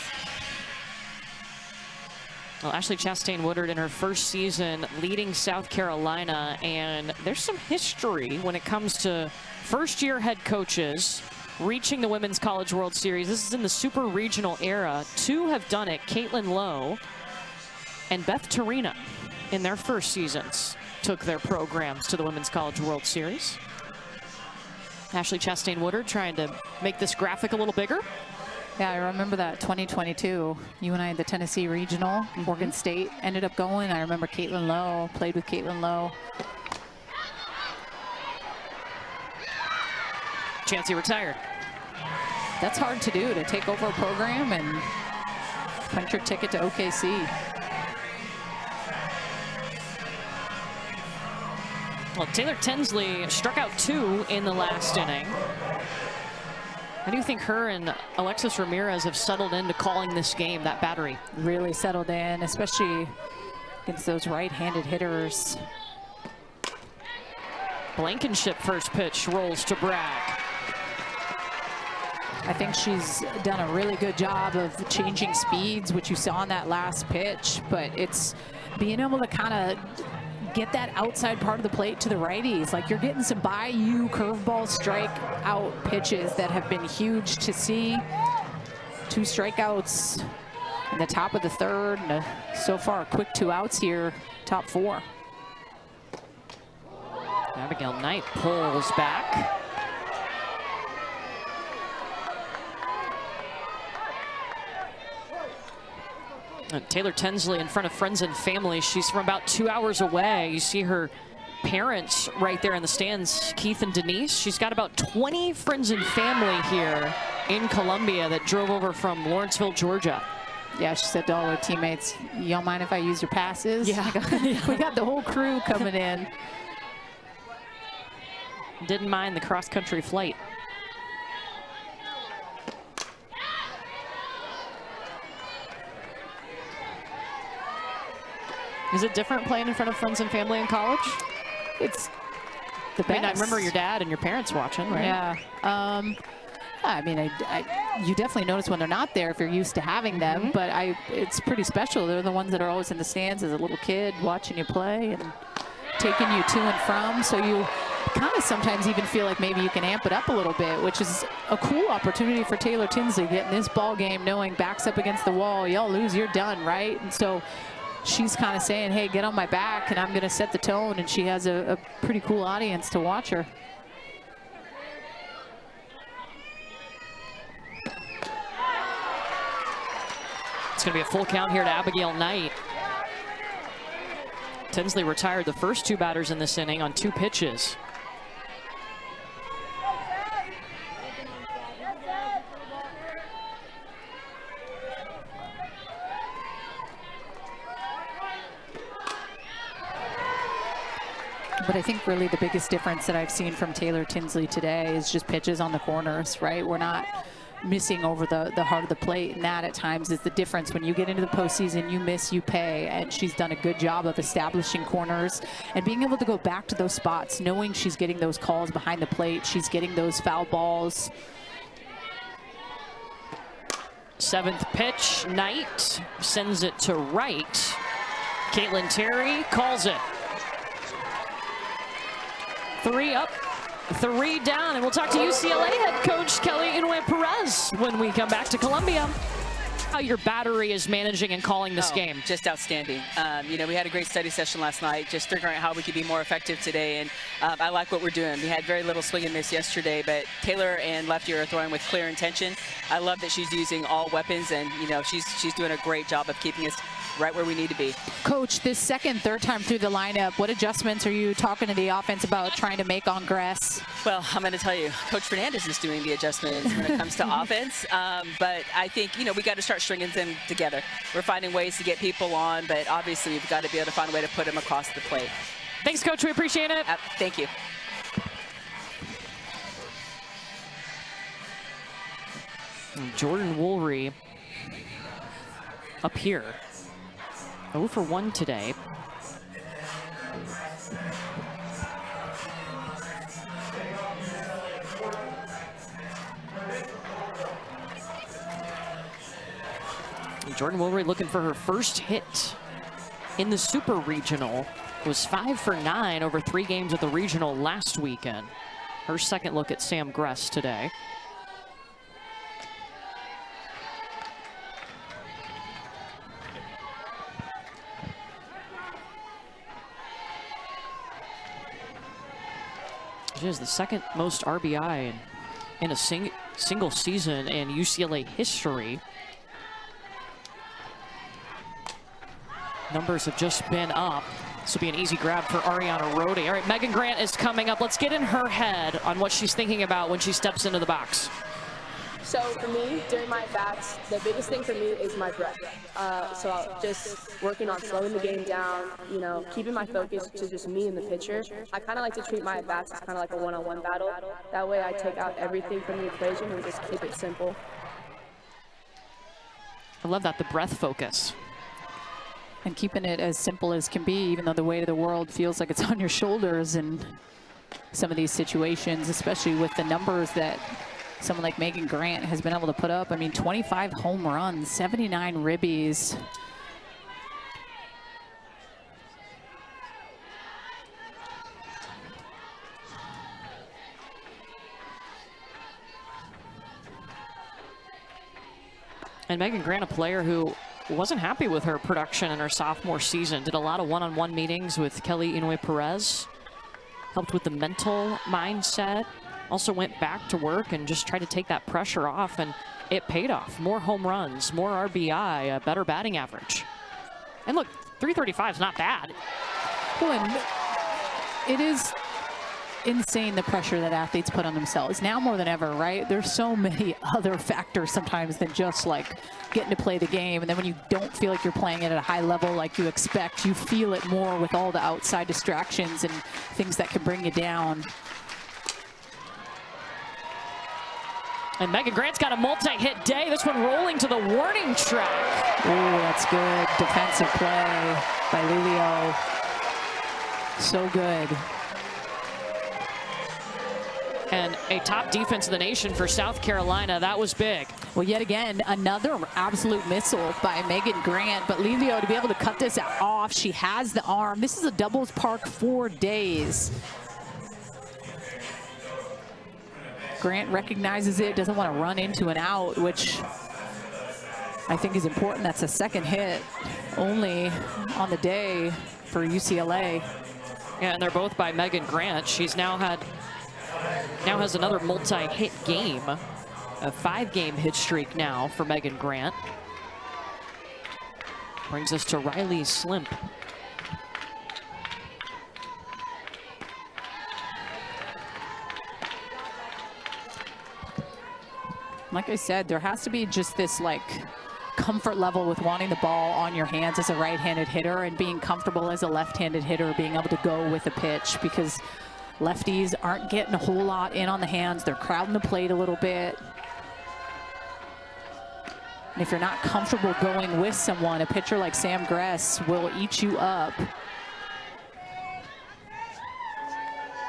Well, Ashley Chastain Woodard in her first season leading South Carolina, and there's some history when it comes to first-year head coaches reaching the Women's College World Series. This is in the super regional era. 2 have done it, Caitlin Lowe and Beth Torina, in their first seasons took their programs to the Women's College World Series. Ashley Chastain Woodard trying to make this graphic a little bigger. Yeah, I remember that 2022. You and I had the Tennessee Regional. Morgan State ended up going. I remember Caitlin Lowe, played with Caitlin Lowe. Chancey retired. That's hard to do, to take over a program and punch your ticket to OKC. Well, Taylor Tinsley struck out 2 in the last inning. How do you think her and Alexis Ramirez have settled into calling this game, that battery? Really settled in, especially against those right-handed hitters. Blankenship first pitch rolls to Bragg. I think she's done a really good job of changing speeds, which you saw in that last pitch, but it's being able to kind of get that outside part of the plate to the righties. Like, you're getting some by-you curveball strike out pitches that have been huge to see. 2 strikeouts in the top of the third, and so far a quick 2 outs here, top 4. Abigail Knight pulls back. Taylor Tinsley in front of friends and family. She's from about 2 hours away. You see her parents right there in the stands, Keith and Denise. She's got about 20 friends and family here in Columbia that drove over from Lawrenceville, Georgia. Yeah, she said to all her teammates, "You don't mind if I use your passes?" Yeah. We got the whole crew coming in. Didn't mind the cross-country flight. Is it different playing in front of friends and family in college? It's the best. I mean, I remember your dad and your parents watching, right? Yeah. I mean, you definitely notice when they're not there if you're used to having them, but it's pretty special. They're the ones that are always in the stands as a little kid watching you play and taking you to and from. So you kind of sometimes even feel like maybe you can amp it up a little bit, which is a cool opportunity for Taylor Tinsley, getting this ball game knowing backs up against the wall. Y'all lose, you're done, right? And so she's kind of saying, hey, get on my back, and I'm going to set the tone, and she has a pretty cool audience to watch her. It's going to be a full count here to Abigail Knight. Tinsley retired the first 2 batters in this inning on 2 pitches. But I think really the biggest difference that I've seen from Taylor Tinsley today is just pitches on the corners, right? We're not missing over the heart of the plate, and that at times is the difference. When you get into the postseason, you miss, you pay, and she's done a good job of establishing corners and being able to go back to those spots, knowing she's getting those calls behind the plate, she's getting those foul balls. 7th pitch, Knight sends it to right. Caitlin Terry calls it. 3 up, 3 down, and we'll talk to UCLA head coach Kelly Inouye Perez when we come back to Columbia. how your battery is managing and calling this game. Just outstanding. You know, we had a great study session last night, just figuring out how we could be more effective today, and I like what we're doing. We had very little swing and miss yesterday, but Taylor and Lefty are throwing with clear intention. I love that she's using all weapons, and you know, she's doing a great job of keeping us right where we need to be. Coach, this third time through the lineup, what adjustments are you talking to the offense about trying to make on grass? Well, I'm going to tell you, Coach Fernandez is doing the adjustments when it comes to offense. But I think, you know, we got to start stringing them together. We're finding ways to get people on, but obviously we've got to be able to find a way to put them across the plate. Thanks, Coach. We appreciate it. Thank you. Jordan Woolry up here. 0 for 1 today. Jordan Woolry looking for her first hit in the Super Regional. Was 5 for 9 over 3 games at the Regional last weekend. Her second look at Sam Gress today. She has the second most RBI in a single season in UCLA history. Numbers have just been up. This will be an easy grab for Ariana Rode. All right, Megan Grant is coming up. Let's get in her head on what she's thinking about when she steps into the box. So for me, during my bats, the biggest thing for me is my breath. So just working on slowing the game down, you know, keeping my focus to just me and the pitcher. I kind of like to treat my bats as kind of like a one-on-one battle. That way I take out everything from the equation and just keep it simple. I love that, the breath focus. And keeping it as simple as can be, even though the weight of the world feels like it's on your shoulders in some of these situations, especially with the numbers that someone like Megan Grant has been able to put up. I mean, 25 home runs, 79 ribbies. And Megan Grant, a player who wasn't happy with her production in her sophomore season. Did a lot of one-on-one meetings with Kelly Inouye Perez. Helped with the mental mindset. Also went back to work and just tried to take that pressure off, and it paid off. More home runs, more RBI, a better batting average. And look, 335 is not bad. Well, and it is insane the pressure that athletes put on themselves now more than ever, right? There's so many other factors sometimes than just like getting to play the game, and then when you don't feel like you're playing it at a high level like you expect, you feel it more with all the outside distractions and things that can bring you down. And Megan Grant's got a multi-hit day. This one rolling to the warning track. Oh, that's good defensive play by Lilio. So good. And a top defense in the nation for South Carolina. That was big. Well, yet again, another absolute missile by Megan Grant. But Lilio to be able to cut this off. She has the arm. This is a doubles park 4 days. Grant recognizes it, doesn't want to run into an out, which I think is important. That's a second hit only on the day for UCLA. Yeah, and they're both by Megan Grant. She's now has another multi-hit game, a 5-game hit streak now for Megan Grant. Brings us to Riley Slimp. Like I said, there has to be just this like comfort level with wanting the ball on your hands as a right-handed hitter and being comfortable as a left-handed hitter, being able to go with a pitch, because lefties aren't getting a whole lot in on the hands. They're crowding the plate a little bit. And if you're not comfortable going with someone, a pitcher like Sam Gress will eat you up.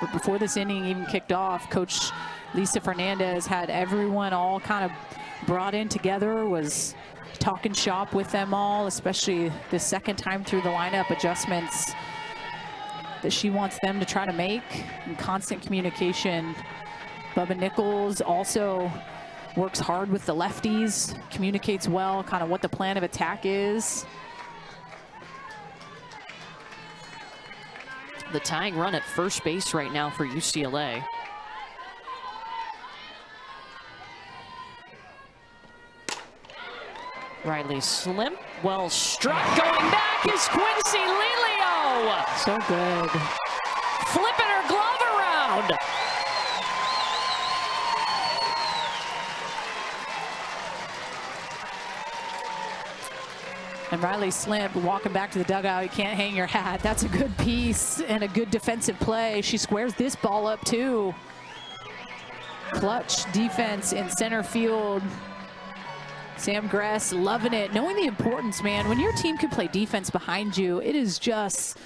But before this inning even kicked off, Coach Lisa Fernandez had everyone all kind of brought in together, was talking shop with them all, especially the second time through the lineup, adjustments that she wants them to try to make in constant communication. Bubba Nichols also works hard with the lefties, communicates well, kind of what the plan of attack is. The tying run at first base right now for UCLA. Riley Slim, well struck, going back is Quincy Lelio. So good. Flipping her glove around. And Riley Slim walking back to the dugout. You can't hang your hat. That's a good piece and a good defensive play. She squares this ball up too. Clutch defense in center field. Sam Gress loving it, knowing the importance, man. When your team can play defense behind you, it is just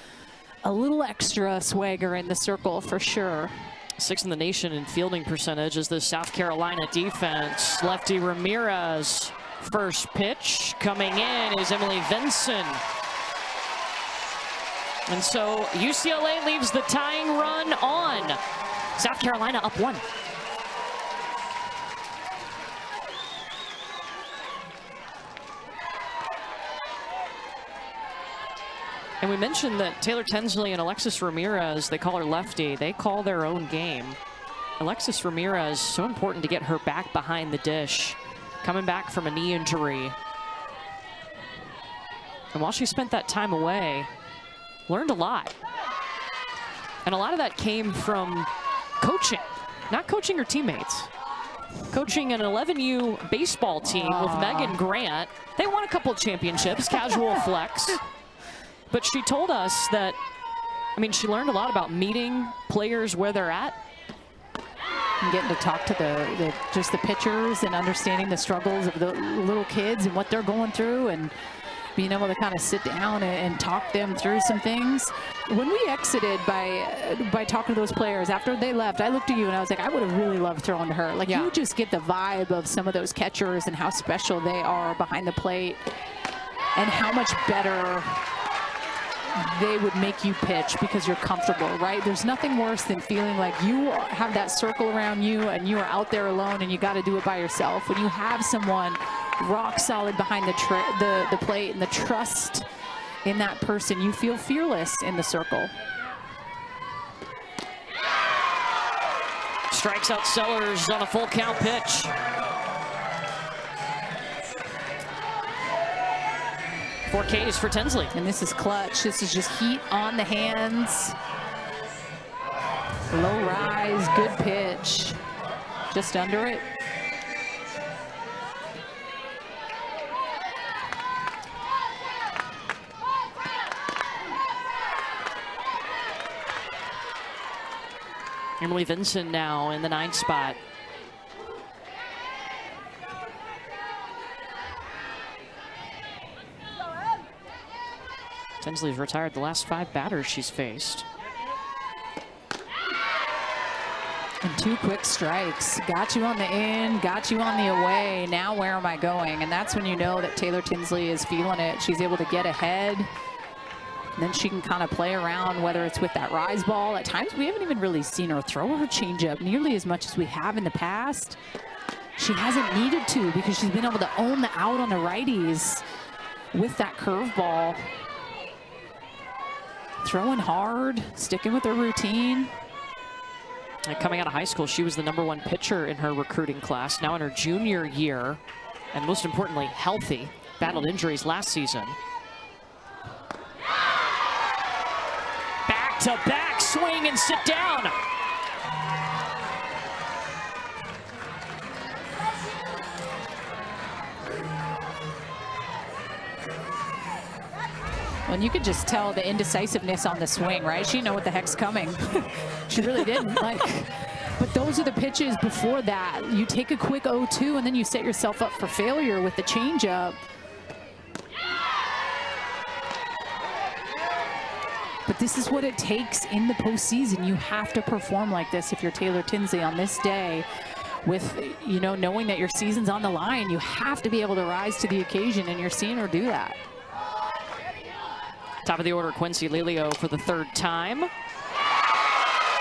a little extra swagger in the circle for sure. 6th in the nation in fielding percentage is the South Carolina defense. Lefty Ramirez. First pitch coming in is Emily Vinson. And so UCLA leaves the tying run on. South Carolina up 1. And we mentioned that Taylor Tinsley and Alexis Ramirez, they call her lefty, they call their own game. Alexis Ramirez, so important to get her back behind the dish. Coming back from a knee injury. And while she spent that time away, learned a lot. And a lot of that came from coaching, not coaching her teammates. Coaching an 11U baseball team with Megan Grant. They won a couple of championships, casual flex. But she told us that, I mean, she learned a lot about meeting players where they're at. And getting to talk to just the pitchers and understanding the struggles of the little kids and what they're going through, and being able to kind of sit down and talk them through some things. When we exited by talking to those players after they left, I looked at you and I was like, I would have really loved throwing to her. Like, you just get the vibe of some of those catchers and how special they are behind the plate and how much better they would make you pitch because you're comfortable, right? There's nothing worse than feeling like you have that circle around you and you are out there alone and you got to do it by yourself. When you have someone rock solid behind the plate and the trust in that person, you feel fearless in the circle. Strikes out Sellers on a full count pitch. 4 Ks for Tinsley. And this is clutch. This is just heat on the hands. Low rise, good pitch. Just under it. Emily Vinson now in the 9th spot. Tinsley's retired the last 5 batters she's faced. And 2 quick strikes. Got you on the in, got you on the away. Now where am I going? And that's when you know that Taylor Tinsley is feeling it. She's able to get ahead. And then she can kind of play around, whether it's with that rise ball. At times we haven't even really seen her throw her changeup nearly as much as we have in the past. She hasn't needed to because she's been able to own the out on the righties with that curveball. Throwing hard, sticking with her routine. And coming out of high school, she was the #1 pitcher in her recruiting class. Now in her junior year, and most importantly, healthy. Battled injuries last season. Back-to-back swing and sit down. And you could just tell the indecisiveness on the swing, right? She didn't know what the heck's coming. She really didn't. But those are the pitches before that. You take a quick 0-2 and then you set yourself up for failure with the changeup. But this is what it takes in the postseason. You have to perform like this if you're Taylor Tinsley on this day. With, you know, knowing that your season's on the line, you have to be able to rise to the occasion, and you're seeing her do that. Top of the order, Quincy Lelio for the 3rd time.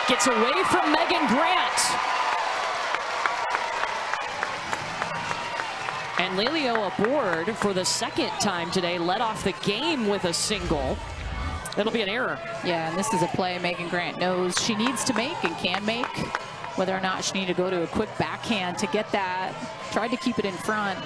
Gets away from Megan Grant. And Lelio aboard for the second time today, led off the game with a single. It'll be an error. Yeah, and this is a play Megan Grant knows she needs to make and can make. Whether or not she needed to go to a quick backhand to get that. Tried to keep it in front.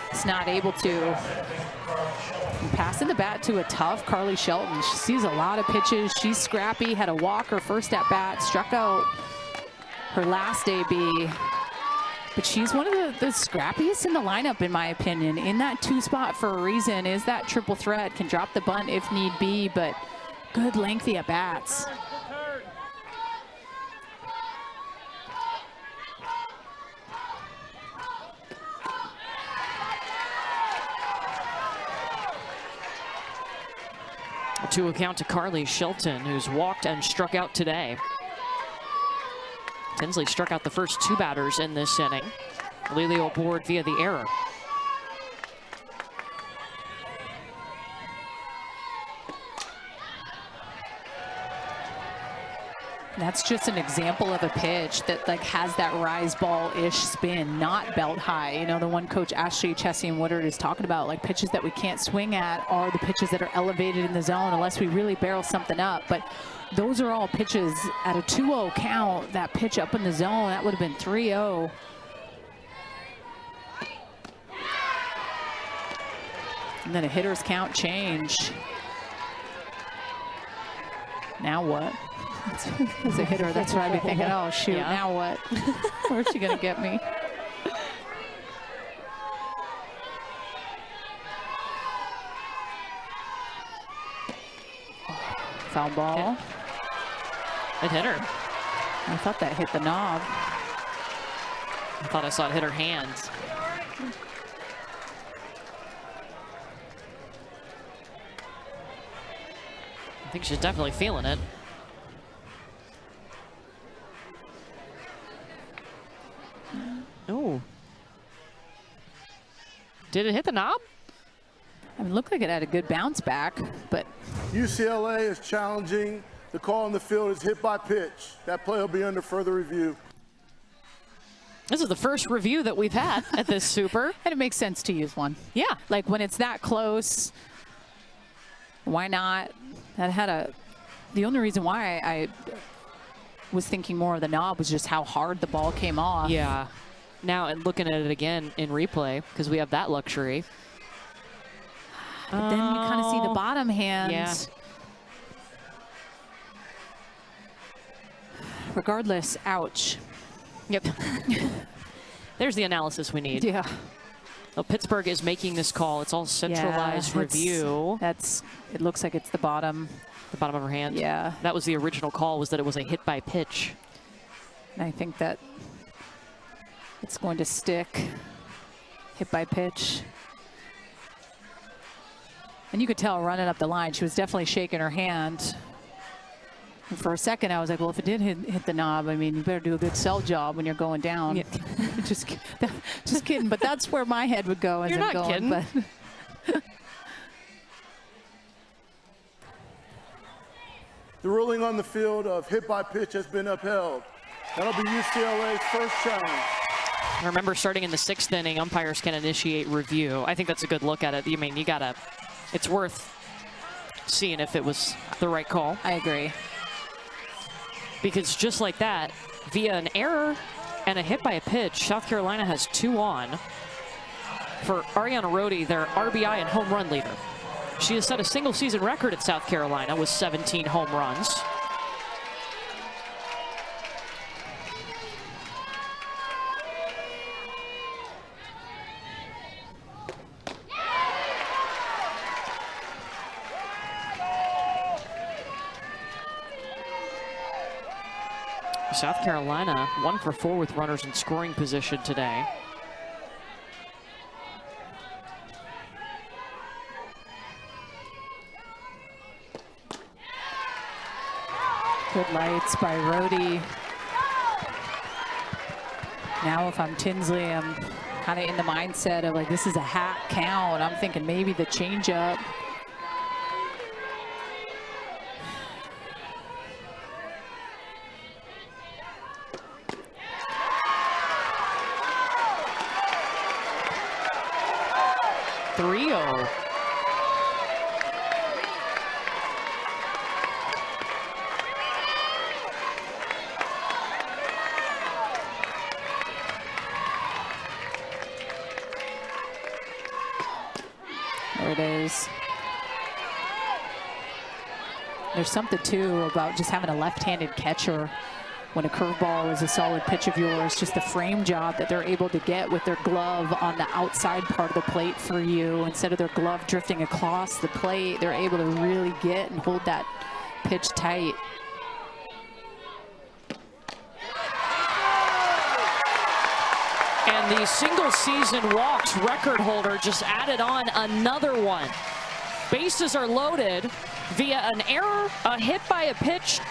It's not able to. And passing the bat to a tough Carly Shelton. She sees a lot of pitches. She's scrappy, had a walk her first at bat, struck out her last AB. But she's one of the scrappiest in the lineup, in my opinion. In that 2 spot for a reason, is that triple threat, can drop the bunt if need be, but good lengthy at bats. To account to Carly Shelton, who's walked and struck out today. Tinsley struck out the first 2 batters in this inning. Lelio aboard via the error. That's just an example of a pitch that like has that rise ball-ish spin, not belt high. You know, the one coach Ashley Chessian-Woodard is talking about, like pitches that we can't swing at are the pitches that are elevated in the zone unless we really barrel something up. But those are all pitches at a 2-0 count. That pitch up in the zone, that would have been 3-0. And then a hitter's count change. Now what? As a hitter, that's what I'd be thinking, oh shoot, yeah. Now what? Where's she gonna get me? Foul ball. It hit her. I thought that hit the knob. I thought I saw it hit her hands. I think she's definitely feeling it. Oh. Did it hit the knob? I mean, it looked like it had a good bounce back, but. UCLA is challenging. The call on the field is hit by pitch. That play will be under further review. This is the first review that we've had at this Super. And it makes sense to use one. Yeah. Like when it's that close, why not? That had a, the only reason why I was thinking more of the knob was just how hard the ball came off. Yeah. Now, and looking at it again in replay, because we have that luxury. But then you kind of see the bottom hand. Yeah. Regardless, ouch. Yep. There's the analysis we need. Yeah. Well, Pittsburgh is making this call. It's all centralized review. That's, it looks like it's the bottom. The bottom of her hand. Yeah. That was the original call, was that it was a hit by pitch. And I think that it's going to stick. Hit by pitch. And you could tell running up the line, she was definitely shaking her hand. And for a second, I was like, well, if it did hit the knob, I mean, you better do a good sell job when you're going down. Yeah. just kidding. But that's where my head would go as you're I'm not going. Kidding. But The ruling on the field of hit by pitch has been upheld. That'll be UCLA's first challenge. Remember, starting in the 6th inning, umpires can initiate review. I think that's a good look at it. I mean, you gotta, it's worth seeing if it was the right call. I agree. Because just like that, via an error and a hit by a pitch, South Carolina has 2 on. For Ariana Rhodey, their RBI and home run leader. She has set a single season record at South Carolina with 17 home runs. South Carolina 1 for 4 with runners in scoring position today. Good lights by Rhodey. Now if I'm Tinsley, I'm kind of in the mindset of like, this is a hat count. I'm thinking maybe the changeup. 3-0. There it is. There's something too about just having a left-handed catcher when a curveball is a solid pitch of yours, just the frame job that they're able to get with their glove on the outside part of the plate for you. Instead of their glove drifting across the plate, they're able to really get and hold that pitch tight. And the single season walks record holder just added on another one. Bases are loaded via an error, a hit by a pitch.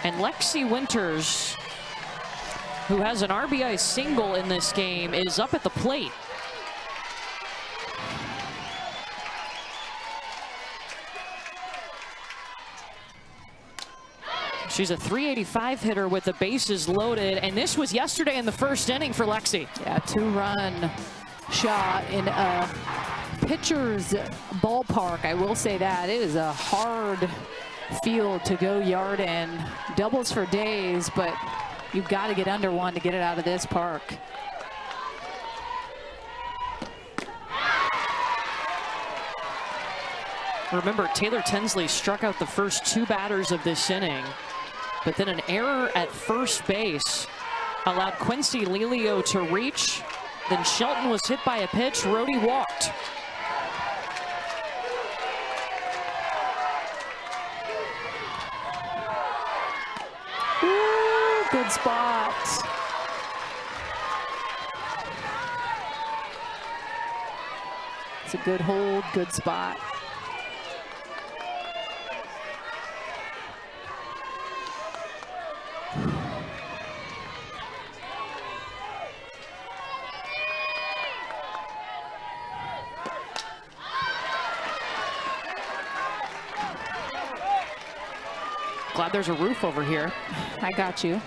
And Lexi Winters, who has an RBI single in this game, is up at the plate. She's a .385 hitter with the bases loaded, and this was yesterday in the first inning for Lexi. Yeah, 2-run shot in a pitcher's ballpark. I will say that it is a hard field to go yard in. Doubles for days, but you've got to get under one to get it out of this park. Remember, Taylor Tinsley struck out the first 2 batters of this inning, but then an error at first base allowed Quincy Lelio to reach. Then Shelton was hit by a pitch. Rhodey walked. Ooh, good spot. It's a good hold, good spot. Glad there's a roof over here. I got you.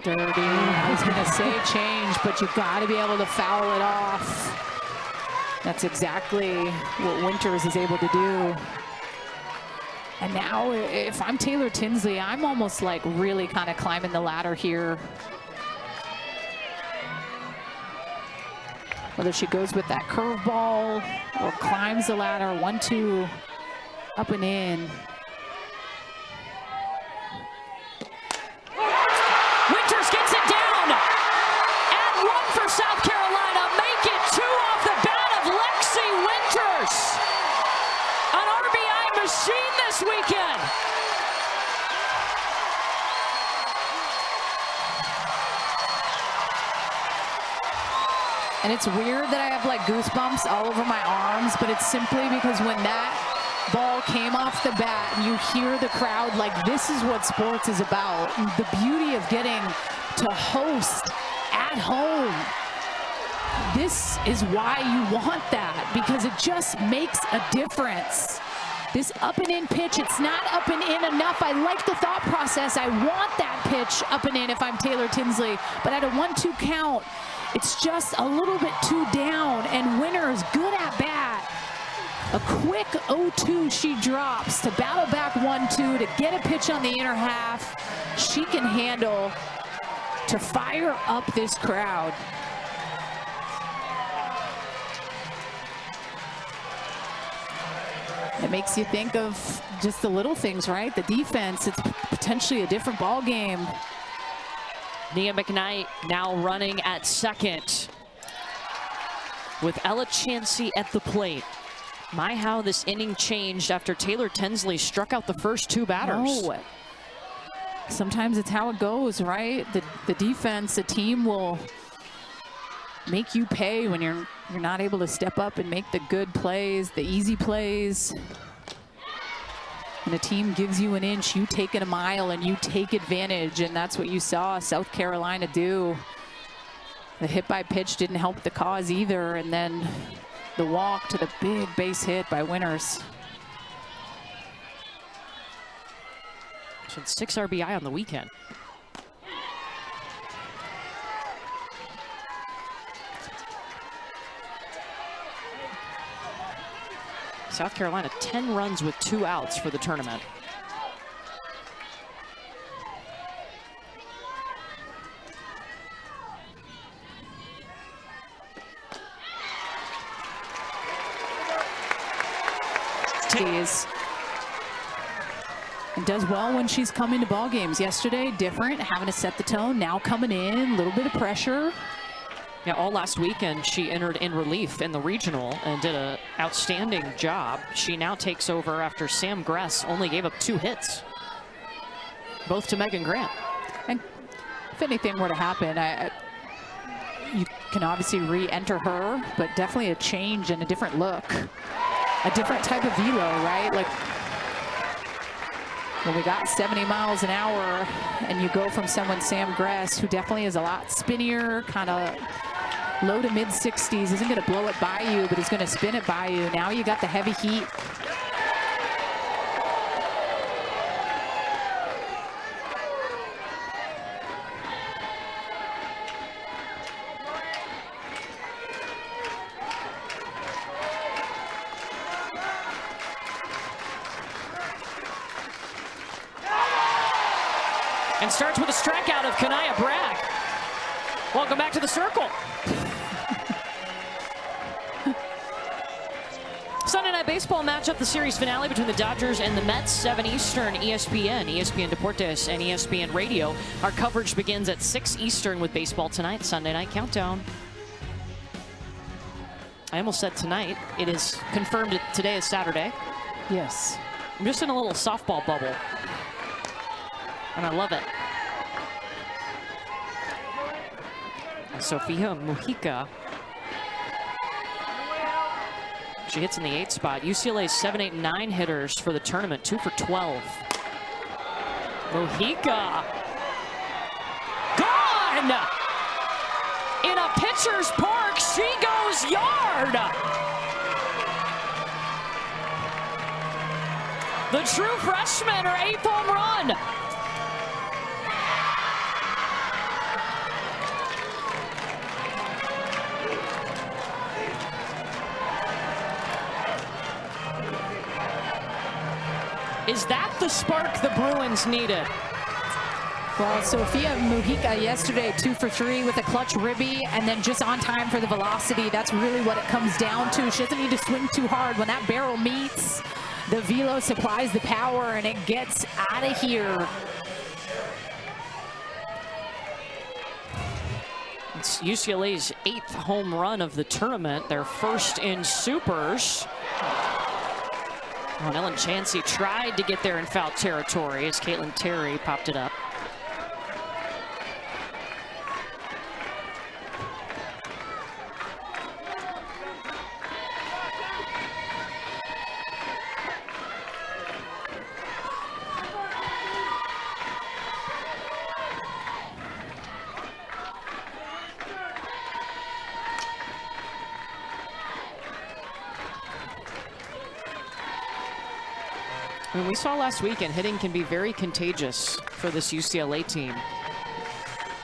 Dirty. I was gonna say change, but you got to be able to foul it off. That's exactly what Winters is able to do. And now, if I'm Taylor Tinsley, I'm almost like really kind of climbing the ladder here. Whether she goes with that curveball or climbs the ladder, 1-2, up and in. Winters gets it down. And 1 for South Carolina. Make it 2 off the bat of Lexi Winters. An RBI machine this weekend. And it's weird that I have like goosebumps all over my arms, but it's simply because when that ball came off the bat and you hear the crowd, like, this is what sports is about. And the beauty of getting to host at home. This is why you want that, because it just makes a difference. This up and in pitch, it's not up and in enough. I like the thought process. I want that pitch up and in if I'm Taylor Tinsley, but at a 1-2 count, it's just a little bit too down, and Winters good at bat. A quick 0-2 she drops to battle back 1-2 to get a pitch on the inner half. She can handle to fire up this crowd. It makes you think of just the little things, right? The defense, it's potentially a different ball game. Nia McKnight now running at second with Ella Chansey at the plate. My, how this inning changed after Taylor Tinsley struck out the first 2 batters. No. Sometimes it's how it goes, right? The defense, the team will make you pay when you're not able to step up and make the good plays, the easy plays. When a team gives you an inch, you take it a mile and you take advantage, and that's what you saw South Carolina do. The hit by pitch didn't help the cause either, and then the walk to the big base hit by Winters. She had 6 RBI on the weekend. South Carolina 10 runs with 2 outs for the tournament. And does well when she's coming to ball games. Yesterday, different, having to set the tone. Now coming in, a little bit of pressure. Yeah, all last weekend she entered in relief in the regional and did an outstanding job. She now takes over after Sam Gress only gave up 2 hits, both to Megan Grant. And if anything were to happen, you can obviously re-enter her, but definitely a change and a different look. A different type of velo, right? Like when we got 70 miles an hour and you go from someone, Sam Gress, who definitely is a lot spinnier, kind of low to mid 60s, isn't going to blow it by you, but is going to spin it by you. Now you got the heavy heat. And starts with a strikeout of Kanaya Bragg. Welcome back to the circle. Sunday Night Baseball matchup, the series finale between the Dodgers and the Mets, 7 Eastern, ESPN, ESPN Deportes, and ESPN Radio. Our coverage begins at 6 Eastern with Baseball Tonight, Sunday Night Countdown. I almost said tonight. It is confirmed that today is Saturday. Yes. I'm just in a little softball bubble, and I love it. Sofia Mujica. She hits in the 8 spot. UCLA's 7, 8, 9 hitters for the tournament, 2 for 12. Mujica. Gone! In a pitcher's park, she goes yard! The true freshman, her 8th home run. Is that the spark the Bruins needed? Well, Sofia Mujica yesterday, 2 for 3 with a clutch ribby, and then just on time for the velocity. That's really what it comes down to. She doesn't need to swing too hard. When that barrel meets, the velo supplies the power, and it gets out of here. It's UCLA's 8th home run of the tournament, their first in supers. Oh, and Ellen Chansey tried to get there in foul territory as Caitlin Terry popped it up. I mean, we saw last weekend hitting can be very contagious for this UCLA team.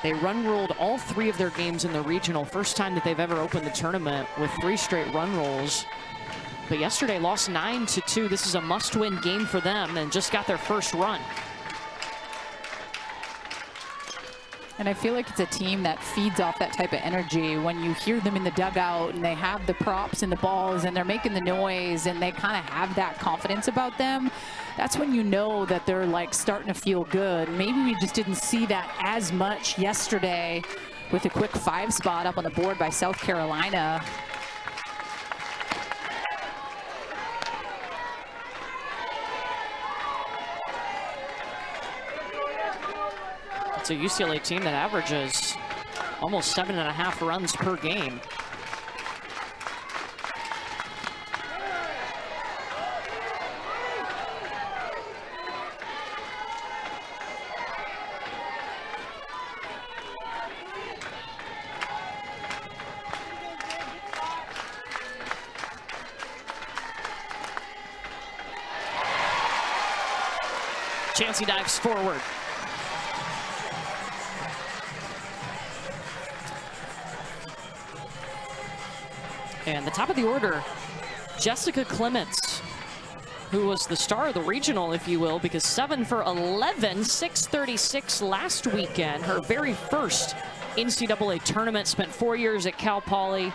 They run ruled all 3 of their games in the regional, first time that they've ever opened the tournament with 3 straight run rolls. But yesterday lost 9-2. This is a must-win game for them and just got their first run. And I feel like it's a team that feeds off that type of energy. When you hear them in the dugout and they have the props and the balls and they're making the noise and they kind of have that confidence about them, that's when you know that they're like starting to feel good. Maybe we just didn't see that as much yesterday with a quick 5 spot up on the board by South Carolina. It's a UCLA team that averages almost 7.5 runs per game. Chansey dives forward. And the top of the order, Jessica Clements, who was the star of the regional, if you will, because 7 for 11, 636 last weekend, her very first NCAA tournament, spent 4 years at Cal Poly,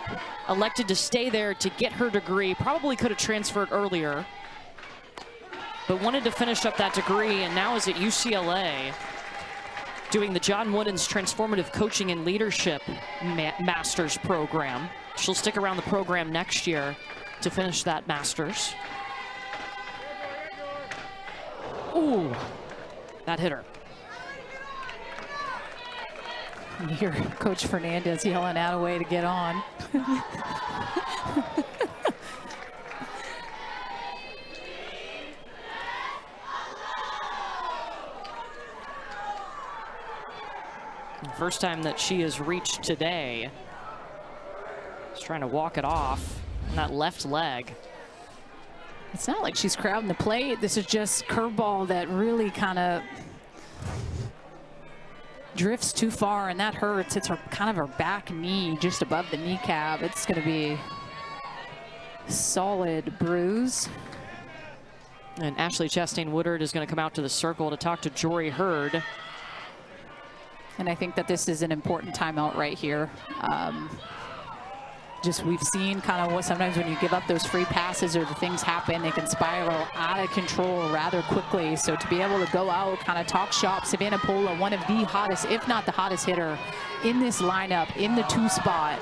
elected to stay there to get her degree, probably could have transferred earlier, but wanted to finish up that degree, and now is at UCLA doing the John Wooden's Transformative Coaching and Leadership Master's program. She'll stick around the program next year to finish that Master's. Ooh, that hit her. You hear Coach Fernandez yelling out a way to get on. First time that she has reached today. She's trying to walk it off on that left leg. It's not like she's crowding the plate. This is just curveball that really kind of drifts too far, and that hurts. It's her kind of her back knee, just above the kneecap. It's going to be a solid bruise. And Ashley Chastain Woodard is going to come out to the circle to talk to Jory Hurd. And I think that this is an important timeout right here. Just we've seen kind of what sometimes when you give up those free passes or the things happen, they can spiral out of control rather quickly. So to be able to go out, kind of talk shop, Savannah Pola, one of the hottest, if not the hottest hitter in this lineup, in the 2 spot.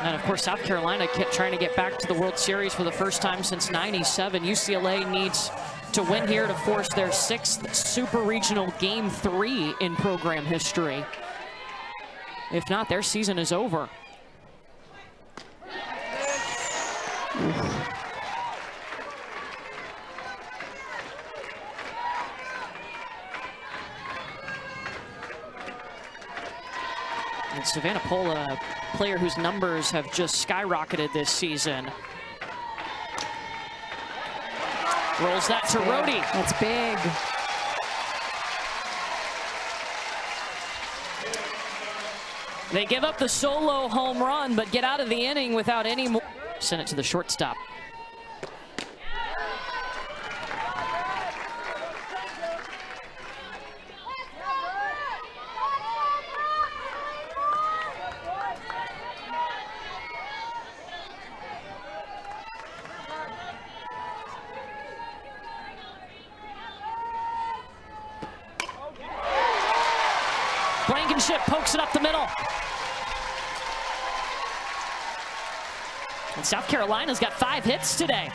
And of course, South Carolina trying to get back to the World Series for the first time since '97. UCLA needs to win here to force their 6th Super Regional Game 3 in program history. If not, their season is over. And Savannah Pola, a player whose numbers have just skyrocketed this season. Rolls that to Rhodey. That's big. They give up the solo home run, but get out of the inning without any more. Send it to the shortstop. Blankenship pokes it up the middle. And South Carolina's got 5 hits today.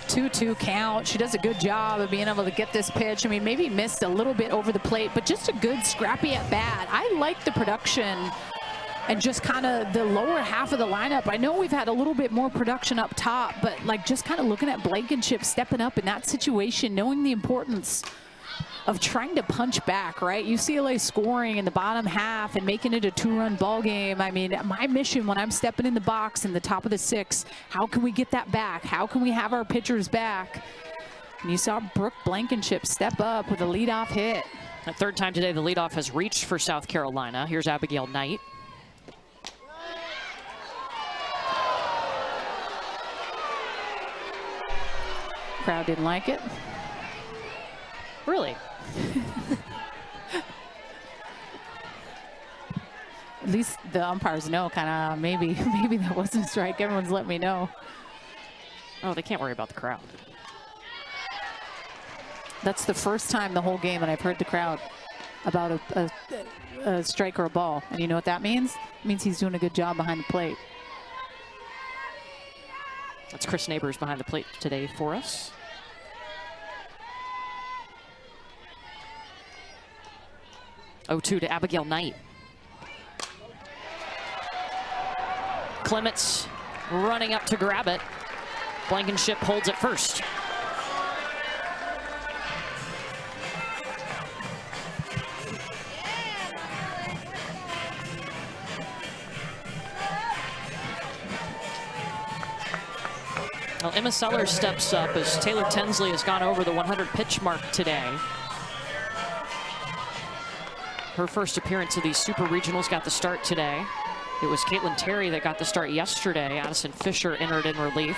Two count. She does a good job of being able to get this pitch. I mean, maybe missed a little bit over the plate, but just a good scrappy at bat. I like the production and just kind of the lower half of the lineup. I know we've had a little bit more production up top, but like just kind of looking at Blankenship stepping up in that situation, knowing the importance of trying to punch back, right? UCLA scoring in the bottom half and making it a 2-run ball game. I mean, my mission when I'm stepping in the box in the top of the 6, how can we get that back? How can we have our pitchers back? And you saw Brooke Blankenship step up with a leadoff hit. The 3rd time today, the leadoff has reached for South Carolina. Here's Abigail Knight. Crowd didn't like it. Really? At least the umpires know kind of maybe that wasn't a strike. Everyone's let me know. Oh, they can't worry about the crowd. That's the first time the whole game that I've heard the crowd about a strike or a ball. And you know what that means? It means he's doing a good job behind the plate. That's Chris Neighbors behind the plate today for us. Oh, 2 to Abigail Knight. Clements running up to grab it. Blankenship holds it first. Well, Emma Sellers steps up as Taylor Tinsley has gone over the 100 pitch mark today. Her first appearance of these super regionals got the start today. It was Caitlin Terry that got the start yesterday. Addison Fisher entered in relief.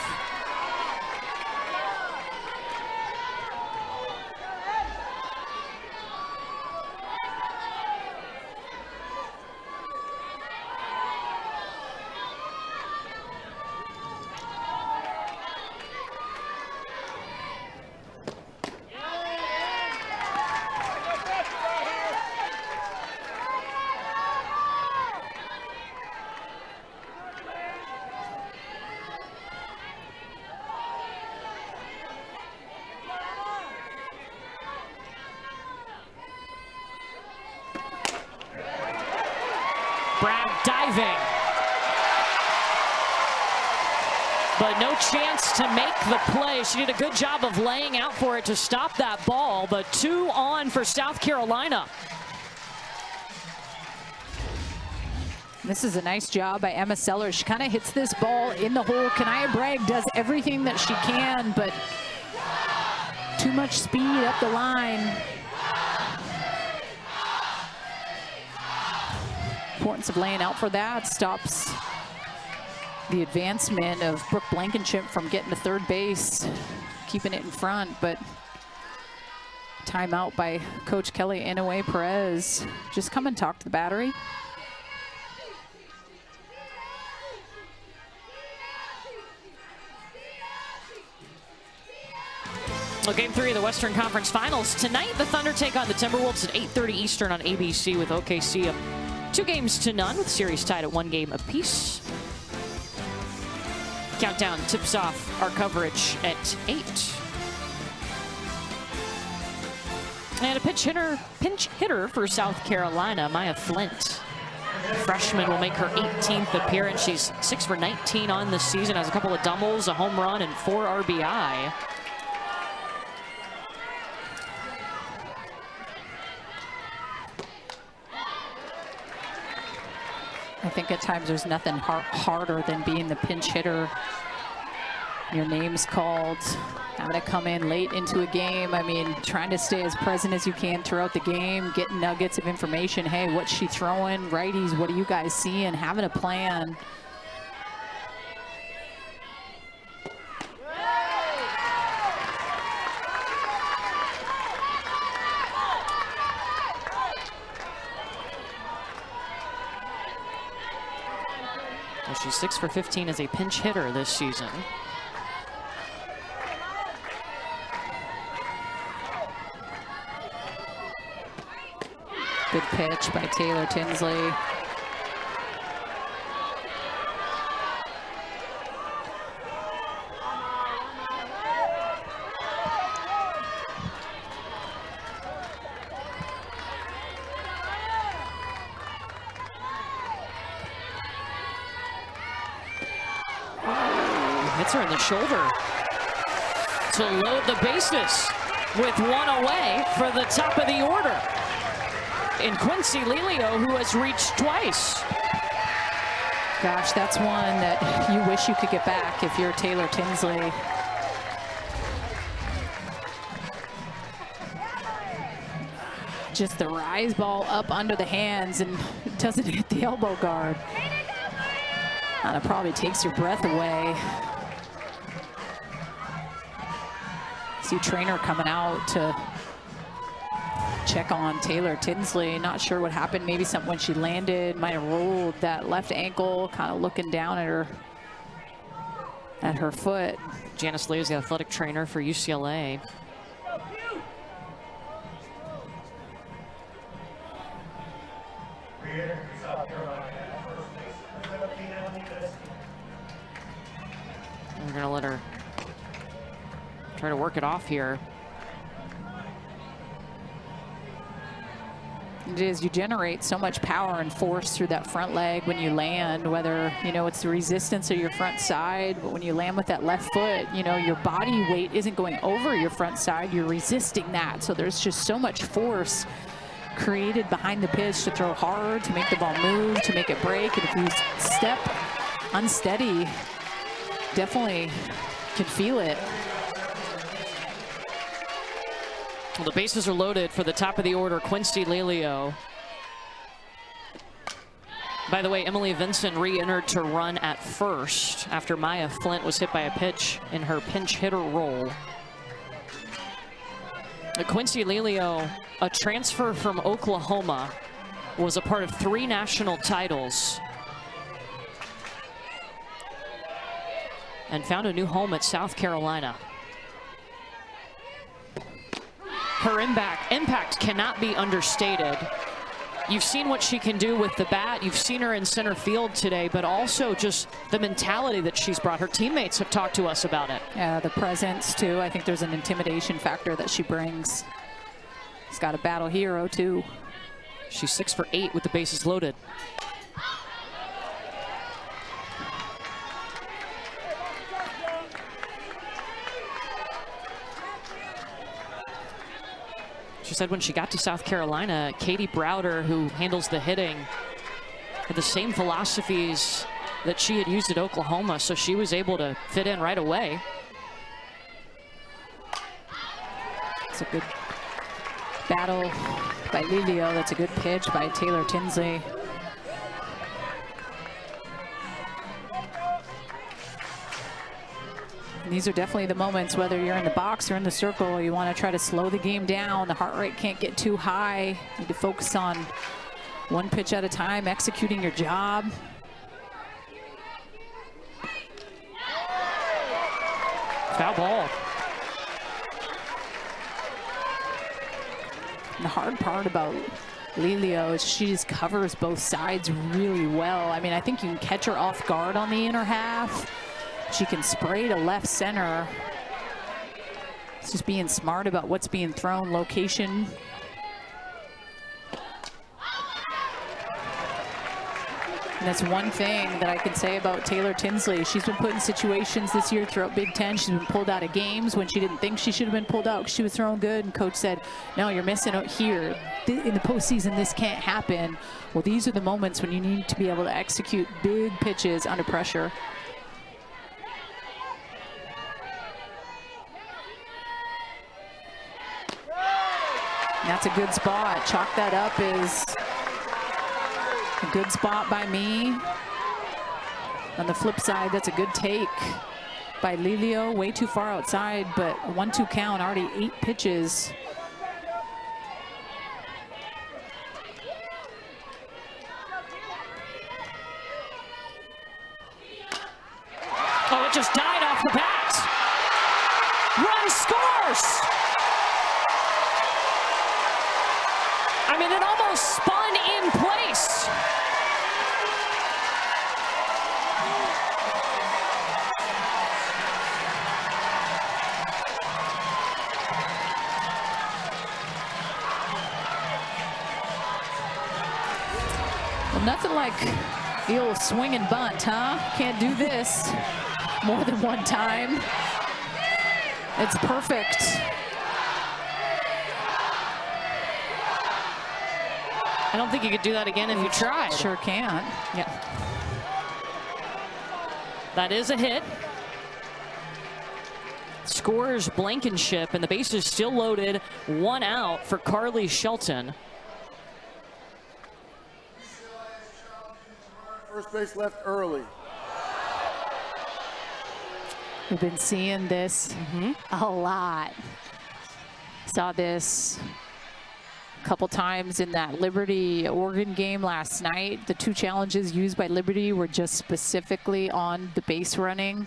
Bragg diving. But no chance to make the play. She did a good job of laying out for it to stop that ball, but 2 on for South Carolina. This is a nice job by Emma Sellers. She kind of hits this ball in the hole. Kania Bragg does everything that she can, but too much speed up the line. Importance of laying out for that stops the advancement of Brooke Blankenship from getting to third base, keeping it in front, but timeout by Coach Kelly Inouye Perez. Just come and talk to the battery. Well, Game 3 of the Western Conference Finals. Tonight, the Thunder take on the Timberwolves at 8:30 Eastern on ABC, with OKC up 2-0 with series tied at 1 game apiece. Countdown tips off our coverage at 8. And a pinch hitter for South Carolina, Maya Flint. The freshman will make her 18th appearance. She's 6 for 19 on this season, has a couple of doubles, a home run, and 4 RBI. I think at times there's nothing harder than being the pinch hitter. Your name's called, having to come in late into a game. I mean, trying to stay as present as you can throughout the game, getting nuggets of information. Hey, what's she throwing? Righties, what are you guys seeing? Having a plan. She's 6 for 15 as a pinch hitter this season. Good pitch by Taylor Tinsley. Hits her in the shoulder to load the bases with 1 away for the top of the order in Quincy Lelio, who has reached twice. Gosh, that's one that you wish you could get back if you're Taylor Tinsley. Just the rise ball up under the hands and it doesn't hit the elbow guard. That probably takes your breath away. See trainer coming out to check on Taylor Tinsley. Not sure what happened. Maybe something when she landed, might have rolled that left ankle, kind of looking down at her foot. Janice Lee is the athletic trainer for UCLA. We're gonna let her try to work it off here. It is, you generate so much power and force through that front leg when you land, whether, you know, it's the resistance of your front side, but when you land with that left foot, you know, your body weight isn't going over your front side, you're resisting that. So there's just so much force created behind the pitch to throw hard, to make the ball move, to make it break. And if you step unsteady, definitely Can feel it. Well, the bases are loaded for the top of the order, Quincy Lelio. By the way, Emily Vinson re-entered to run at first after Maya Flint was hit by a pitch in her pinch hitter role. Quincy Lelio, a transfer from Oklahoma, was a part of 3 national titles and found a new home at South Carolina. Her impact cannot be understated. You've seen what she can do with the bat. You've seen her in center field today, but also just the mentality that she's brought. Her teammates have talked to us about it. Yeah, the presence too. I think there's an intimidation factor that she brings. She's got a battle hero too. She's 6 for 8 with the bases loaded. She said when she got to South Carolina, Katie Browder, who handles the hitting, had the same philosophies that she had used at Oklahoma, so she was able to fit in right away. It's a good battle by Lelio. That's a good pitch by Taylor Tinsley. And these are definitely the moments, whether you're in the box or in the circle, you want to try to slow the game down. The heart rate can't get too high. You need to focus on one pitch at a time, executing your job. Foul ball. And the hard part about Lelio is she just covers both sides really well. I mean, I think you can catch her off guard on the inner half. She can spray to left center. It's just being smart about what's being thrown, location. And that's one thing that I can say about Taylor Tinsley. She's been put in situations this year throughout Big Ten. She's been pulled out of games when she didn't think she should have been pulled out. She was throwing good, and coach said, no, you're missing out here. In the postseason, this can't happen. Well, these are the moments when you need to be able to execute big pitches under pressure. That's a good spot. Chalk that up as a good spot by me. On the flip side, that's a good take by Lelio. Way too far outside, but 1-2 count, already 8 pitches. Oh, it just died off the bat. Run scores. I mean, it almost spun in place. Well, nothing like the old swing and bunt, huh? Can't do this more than one time. It's perfect. I don't think you could do that again if you tried. Sure can't. Yeah. That is a hit. Scores Blankenship, and the base is still loaded. 1 out for Carly Shelton. First base left early. We've been seeing this a lot. Saw this a couple times in that Liberty Oregon game last night. The 2 challenges used by Liberty were just specifically on the base running.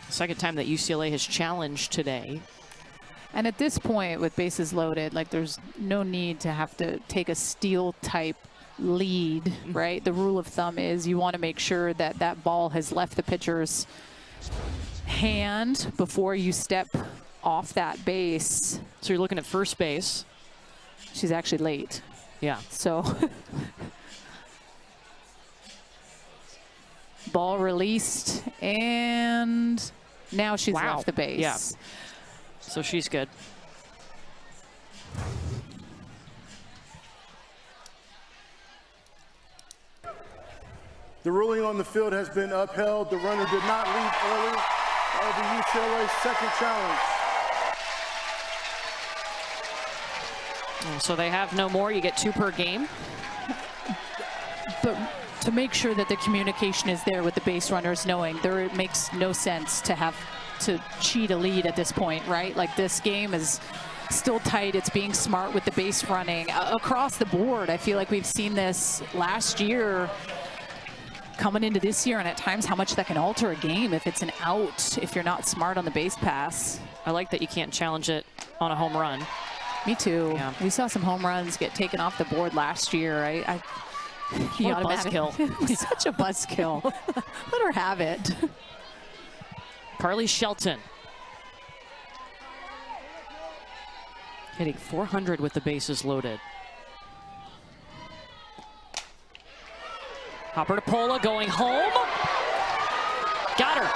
Second time that UCLA has challenged today. And at this point, with bases loaded, like there's no need to have to take a steal type lead, right? The rule of thumb is you want to make sure that that ball has left the pitcher's hand before you step off that base. So you're looking at first base. She's actually late. Yeah. So ball released, and now she's Wow. left the base. Yeah. So she's good. The ruling on the field has been upheld. The runner did not leave early. That will be UCLA's second challenge. So they have no more. You get 2 per game. But to make sure that the communication is there with the base runners, knowing it makes no sense to have to cheat a lead at this point, right? Like, this game is still tight. It's being smart with the base running across the board. I feel like we've seen this last year coming into this year, and at times how much that can alter a game if it's an out, if you're not smart on the base pass. I like that you can't challenge it on a home run. Me too. Yeah. We saw some home runs get taken off the board last year. What a buzzkill. It was such a buzzkill. Let her have it. Carly Shelton hitting 400 with the bases loaded. Hopper to Pola, going home. Got her.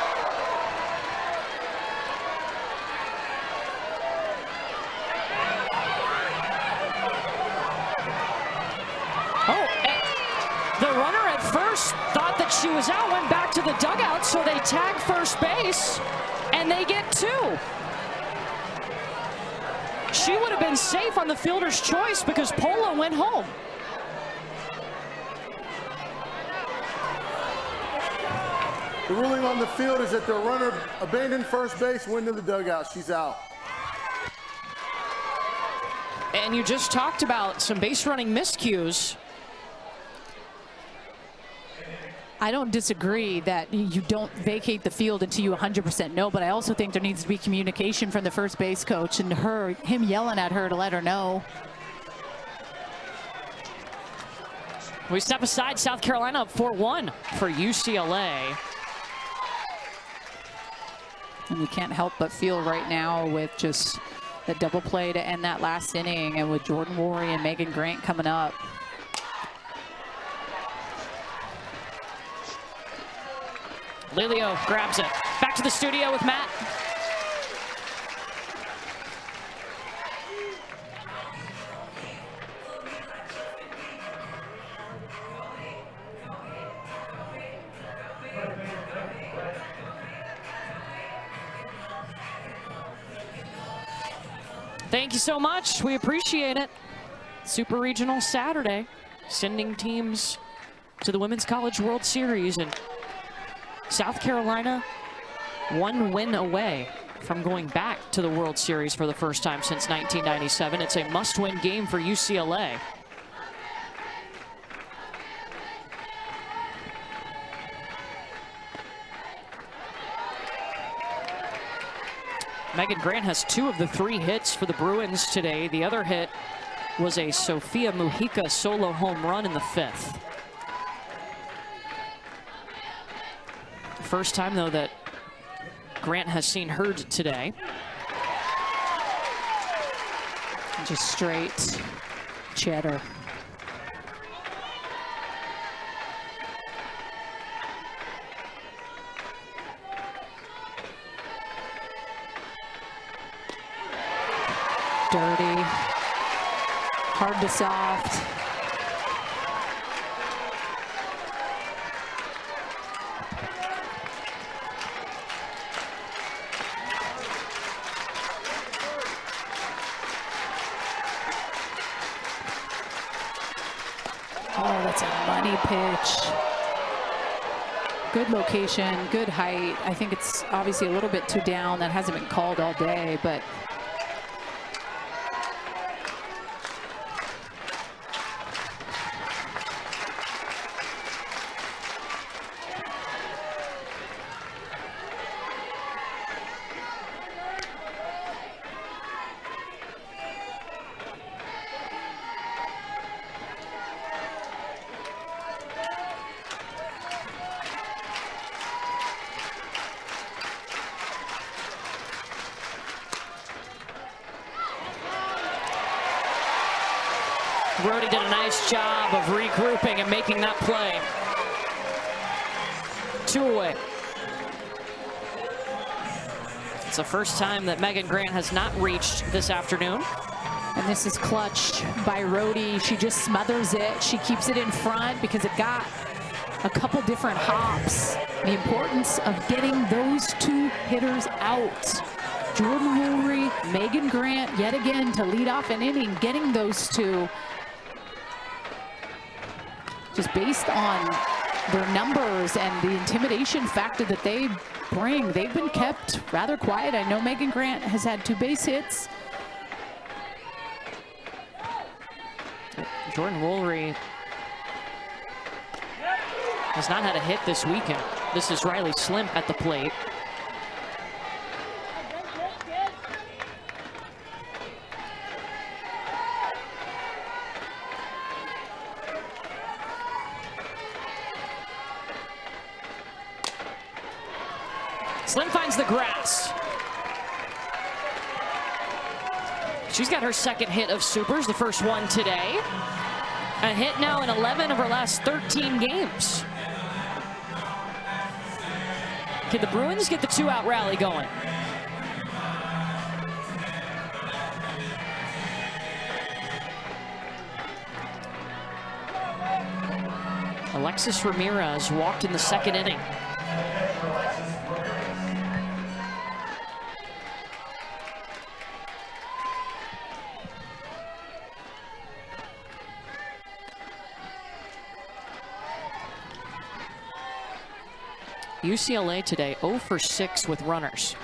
The runner at first thought that she was out, went back to the dugout, so they tag first base, and they get 2. She would have been safe on the fielder's choice because Pola went home. The ruling on the field is that the runner abandoned first base, went to the dugout. She's out. And you just talked about some base running miscues. I don't disagree that you don't vacate the field until you 100% know, but I also think there needs to be communication from the first base coach and him yelling at her to let her know. We step aside. South Carolina up 4-1 for UCLA. And you can't help but feel right now with just the double play to end that last inning, and with Jordan Worry and Megan Grant coming up. Lilio grabs it. Back to the studio with Matt. Thank you so much. We appreciate it. Super Regional Saturday, sending teams to the Women's College World Series, and South Carolina 1 win away from going back to the World Series for the first time since 1997. It's a must-win game for UCLA. Megan Grant has 2 of the 3 hits for the Bruins today. The other hit was a Sofia Mujica solo home run in the 5th. First time, though, that Grant has seen her today. Just straight cheddar. Dirty, hard to soft. Oh, that's a money pitch. Good location, good height. I think it's obviously a little bit too down. That hasn't been called all day, but Brody did a nice job of regrouping and making that play. 2 away. It's the first time that Megan Grant has not reached this afternoon. and this is clutched by Rhodey. She just smothers it. She keeps it in front because it got a couple different hops. The importance of getting those two hitters out. Jordan Woolry, Megan Grant, yet again to lead off an inning, getting those two. Just based on their numbers and the intimidation factor that they bring, they've been kept rather quiet. I know Megan Grant has had 2 base hits. Jordan Woolry has not had a hit this weekend. This is Riley Slim at the plate. Slim finds the grass. She's got her second hit of supers, the first one today. A hit now in 11 of her last 13 games. Can the Bruins get the 2-out rally going? Alexis Ramirez walked in the second inning. UCLA today 0 for 6 with runners.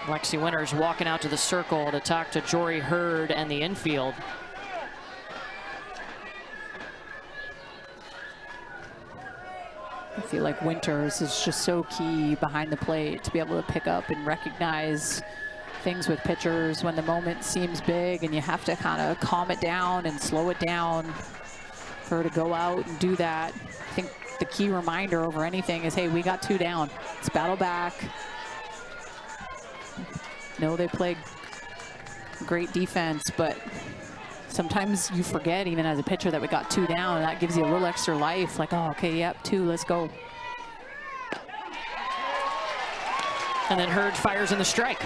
Lexi Winters walking out to the circle to talk to Jory Hurd and the infield. I feel like Winters is just so key behind the plate to be able to pick up and recognize things with pitchers when the moment seems big and you have to kind of calm it down and slow it down for her to go out and do that. I think the key reminder over anything is, hey, we got 2 down. Let's battle back. No, they played great defense, but sometimes you forget, even as a pitcher, that we got 2 down, and that gives you a little extra life. Like, oh, okay, yep, 2, let's go. And then Hurd fires in the strike.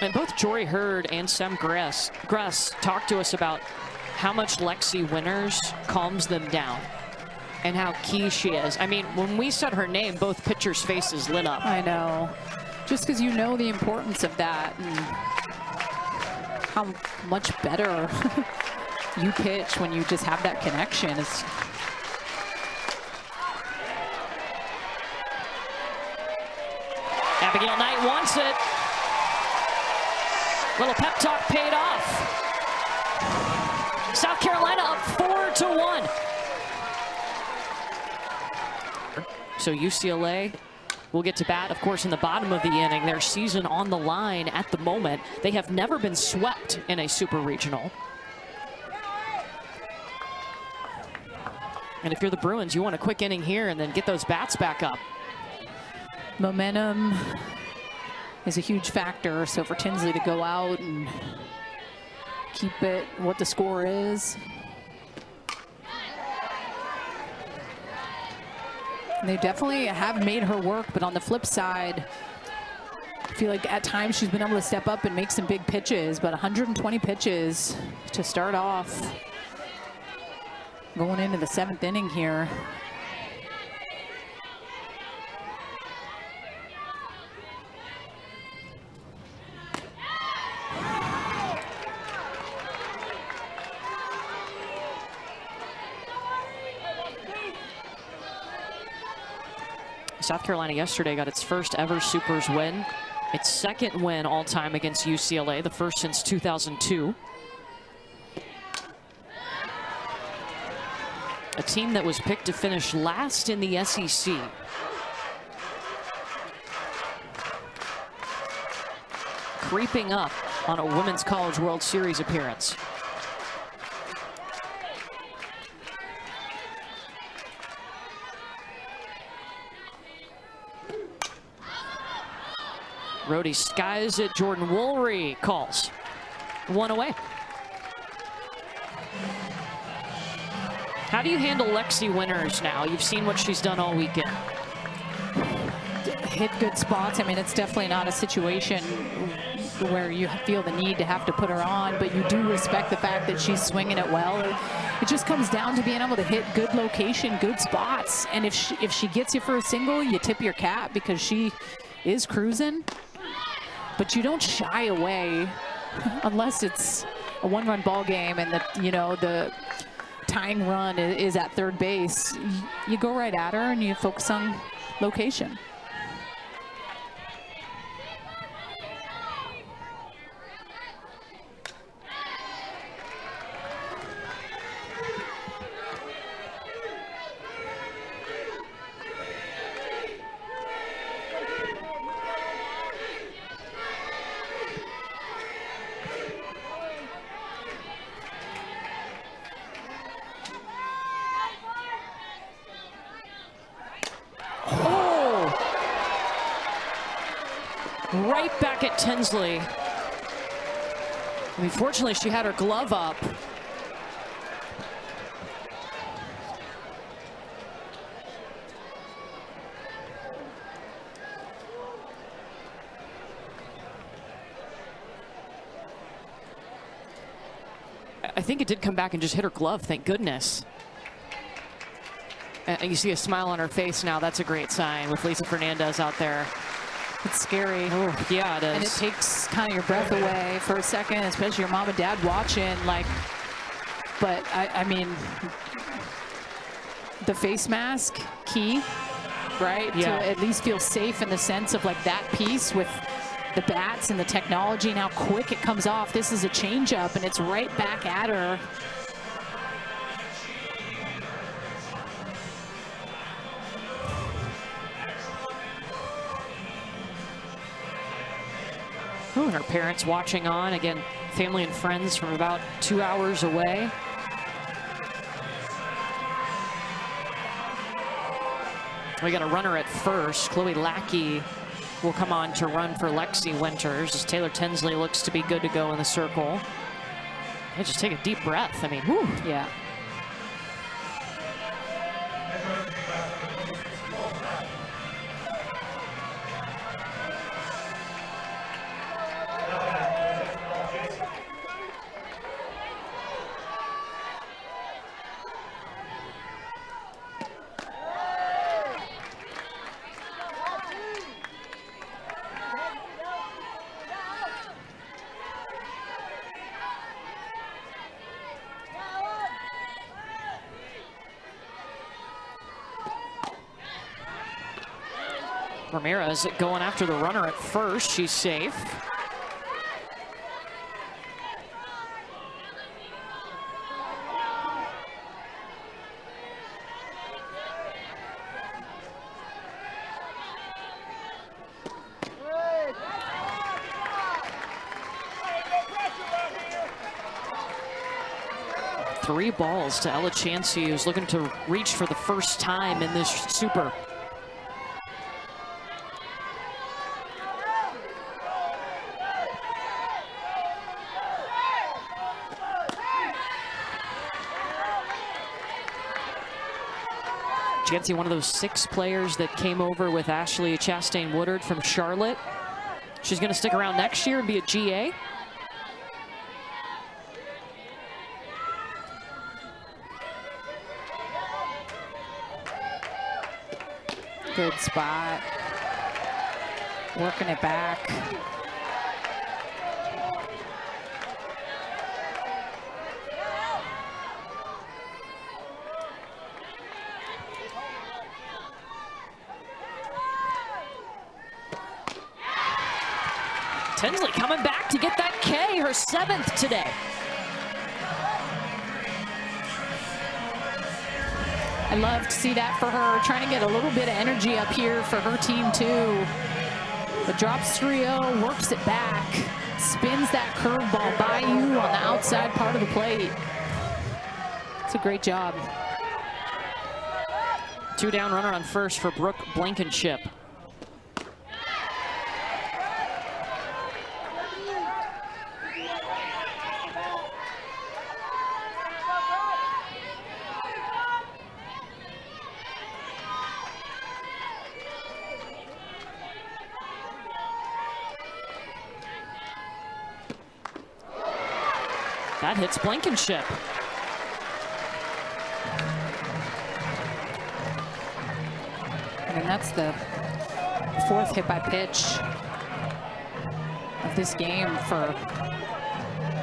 And both Jory Hurd and Sam Gress talked to us about how much Lexi Winters calms them down and how key she is. I mean, when we said her name, both pitchers' faces lit up. I know. Just because you know the importance of that and how much better you pitch when you just have that connection. It's Abigail Knight wants it. Little pep talk paid off. South Carolina up 4-1. So UCLA will get to bat, of course, in the bottom of the inning. Their season on the line at the moment. They have never been swept in a super regional. And if you're the Bruins, you want a quick inning here and then get those bats back up. momentum is a huge factor. So for Tinsley to go out and keep it what the score is. And they definitely have made her work, but on the flip side, I feel like at times she's been able to step up and make some big pitches, but 120 pitches to start off going into the 7th inning here. South Carolina yesterday got its first ever Supers win. Its second win all time against UCLA, the first since 2002. A team that was picked to finish last in the SEC. Creeping up on a Women's College World Series appearance. Rhodey skies it. Jordan Woolry calls. One away. How do you handle Lexi Winters now? You've seen what she's done all weekend. Hit good spots. I mean, it's definitely not a situation where you feel the need to have to put her on, but you do respect the fact that she's swinging it well. It just comes down to being able to hit good location, good spots. And if she gets you for a single, you tip your cap because she is cruising. But you don't shy away unless it's a one-run ball game and the tying run is at third base. You go right at her and you focus on location. Right back at Tinsley. I mean, fortunately, she had her glove up. I think it did come back and just hit her glove, thank goodness. And you see a smile on her face now. That's a great sign with Lisa Fernandez out there. It's scary. Oh, yeah, it is. And it takes kind of your breath away for a second, especially your mom and dad watching. But I mean, the face mask, key, right? Yeah. To at least feel safe in the sense of that piece with the bats and the technology and how quick it comes off. This is a changeup, and it's right back at her. And her parents watching on. Again, family and friends from about 2 hours away. We got a runner at first. Chloe Lackey will come on to run for Lexi Winters as Taylor Tinsley looks to be good to go in the circle. Hey, just take a deep breath. I mean, whew. Yeah. Ramirez going after the runner at first. She's safe. Three balls to Ella Chansey, who's looking to reach for the first time in this super. Chansey, one of those 6 players that came over with Ashley Chastain-Woodard from Charlotte. She's going to stick around next year and be a GA. Good spot. Working it back. Tinsley coming back to get that K, her 7th today. I love to see that for her, trying to get a little bit of energy up here for her team too. But drops 3-0, works it back, spins that curveball by you on the outside part of the plate. It's a great job. 2 down, runner on first for Brooke Blankenship. That hits Blankenship. And that's the fourth hit by pitch of this game for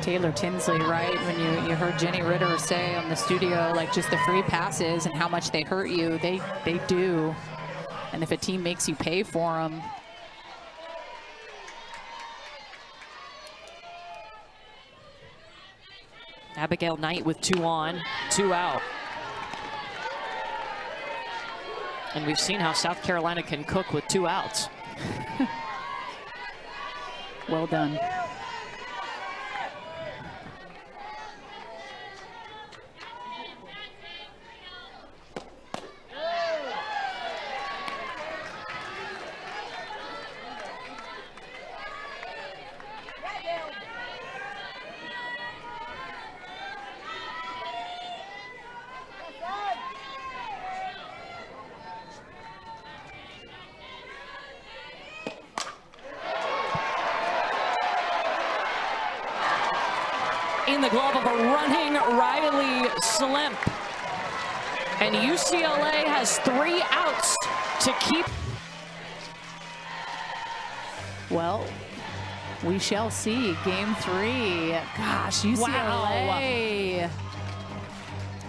Taylor Tinsley, right? When you heard Jenny Ritter say on the studio, like, just the free passes and how much they hurt you, they do. And if a team makes you pay for them. Abigail Knight with 2 on, 2 out. And we've seen how South Carolina can cook with 2 outs. Well done. In the glove of a running Riley Slimp. And UCLA has 3 outs to keep. Well, we shall see game 3. Gosh, UCLA. Wow.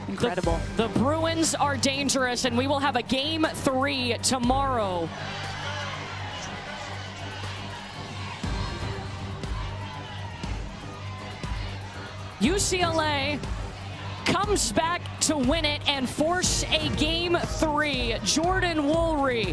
Incredible. The Bruins are dangerous, and we will have a game 3 tomorrow. UCLA comes back to win it and force a game 3. Jordan Woolry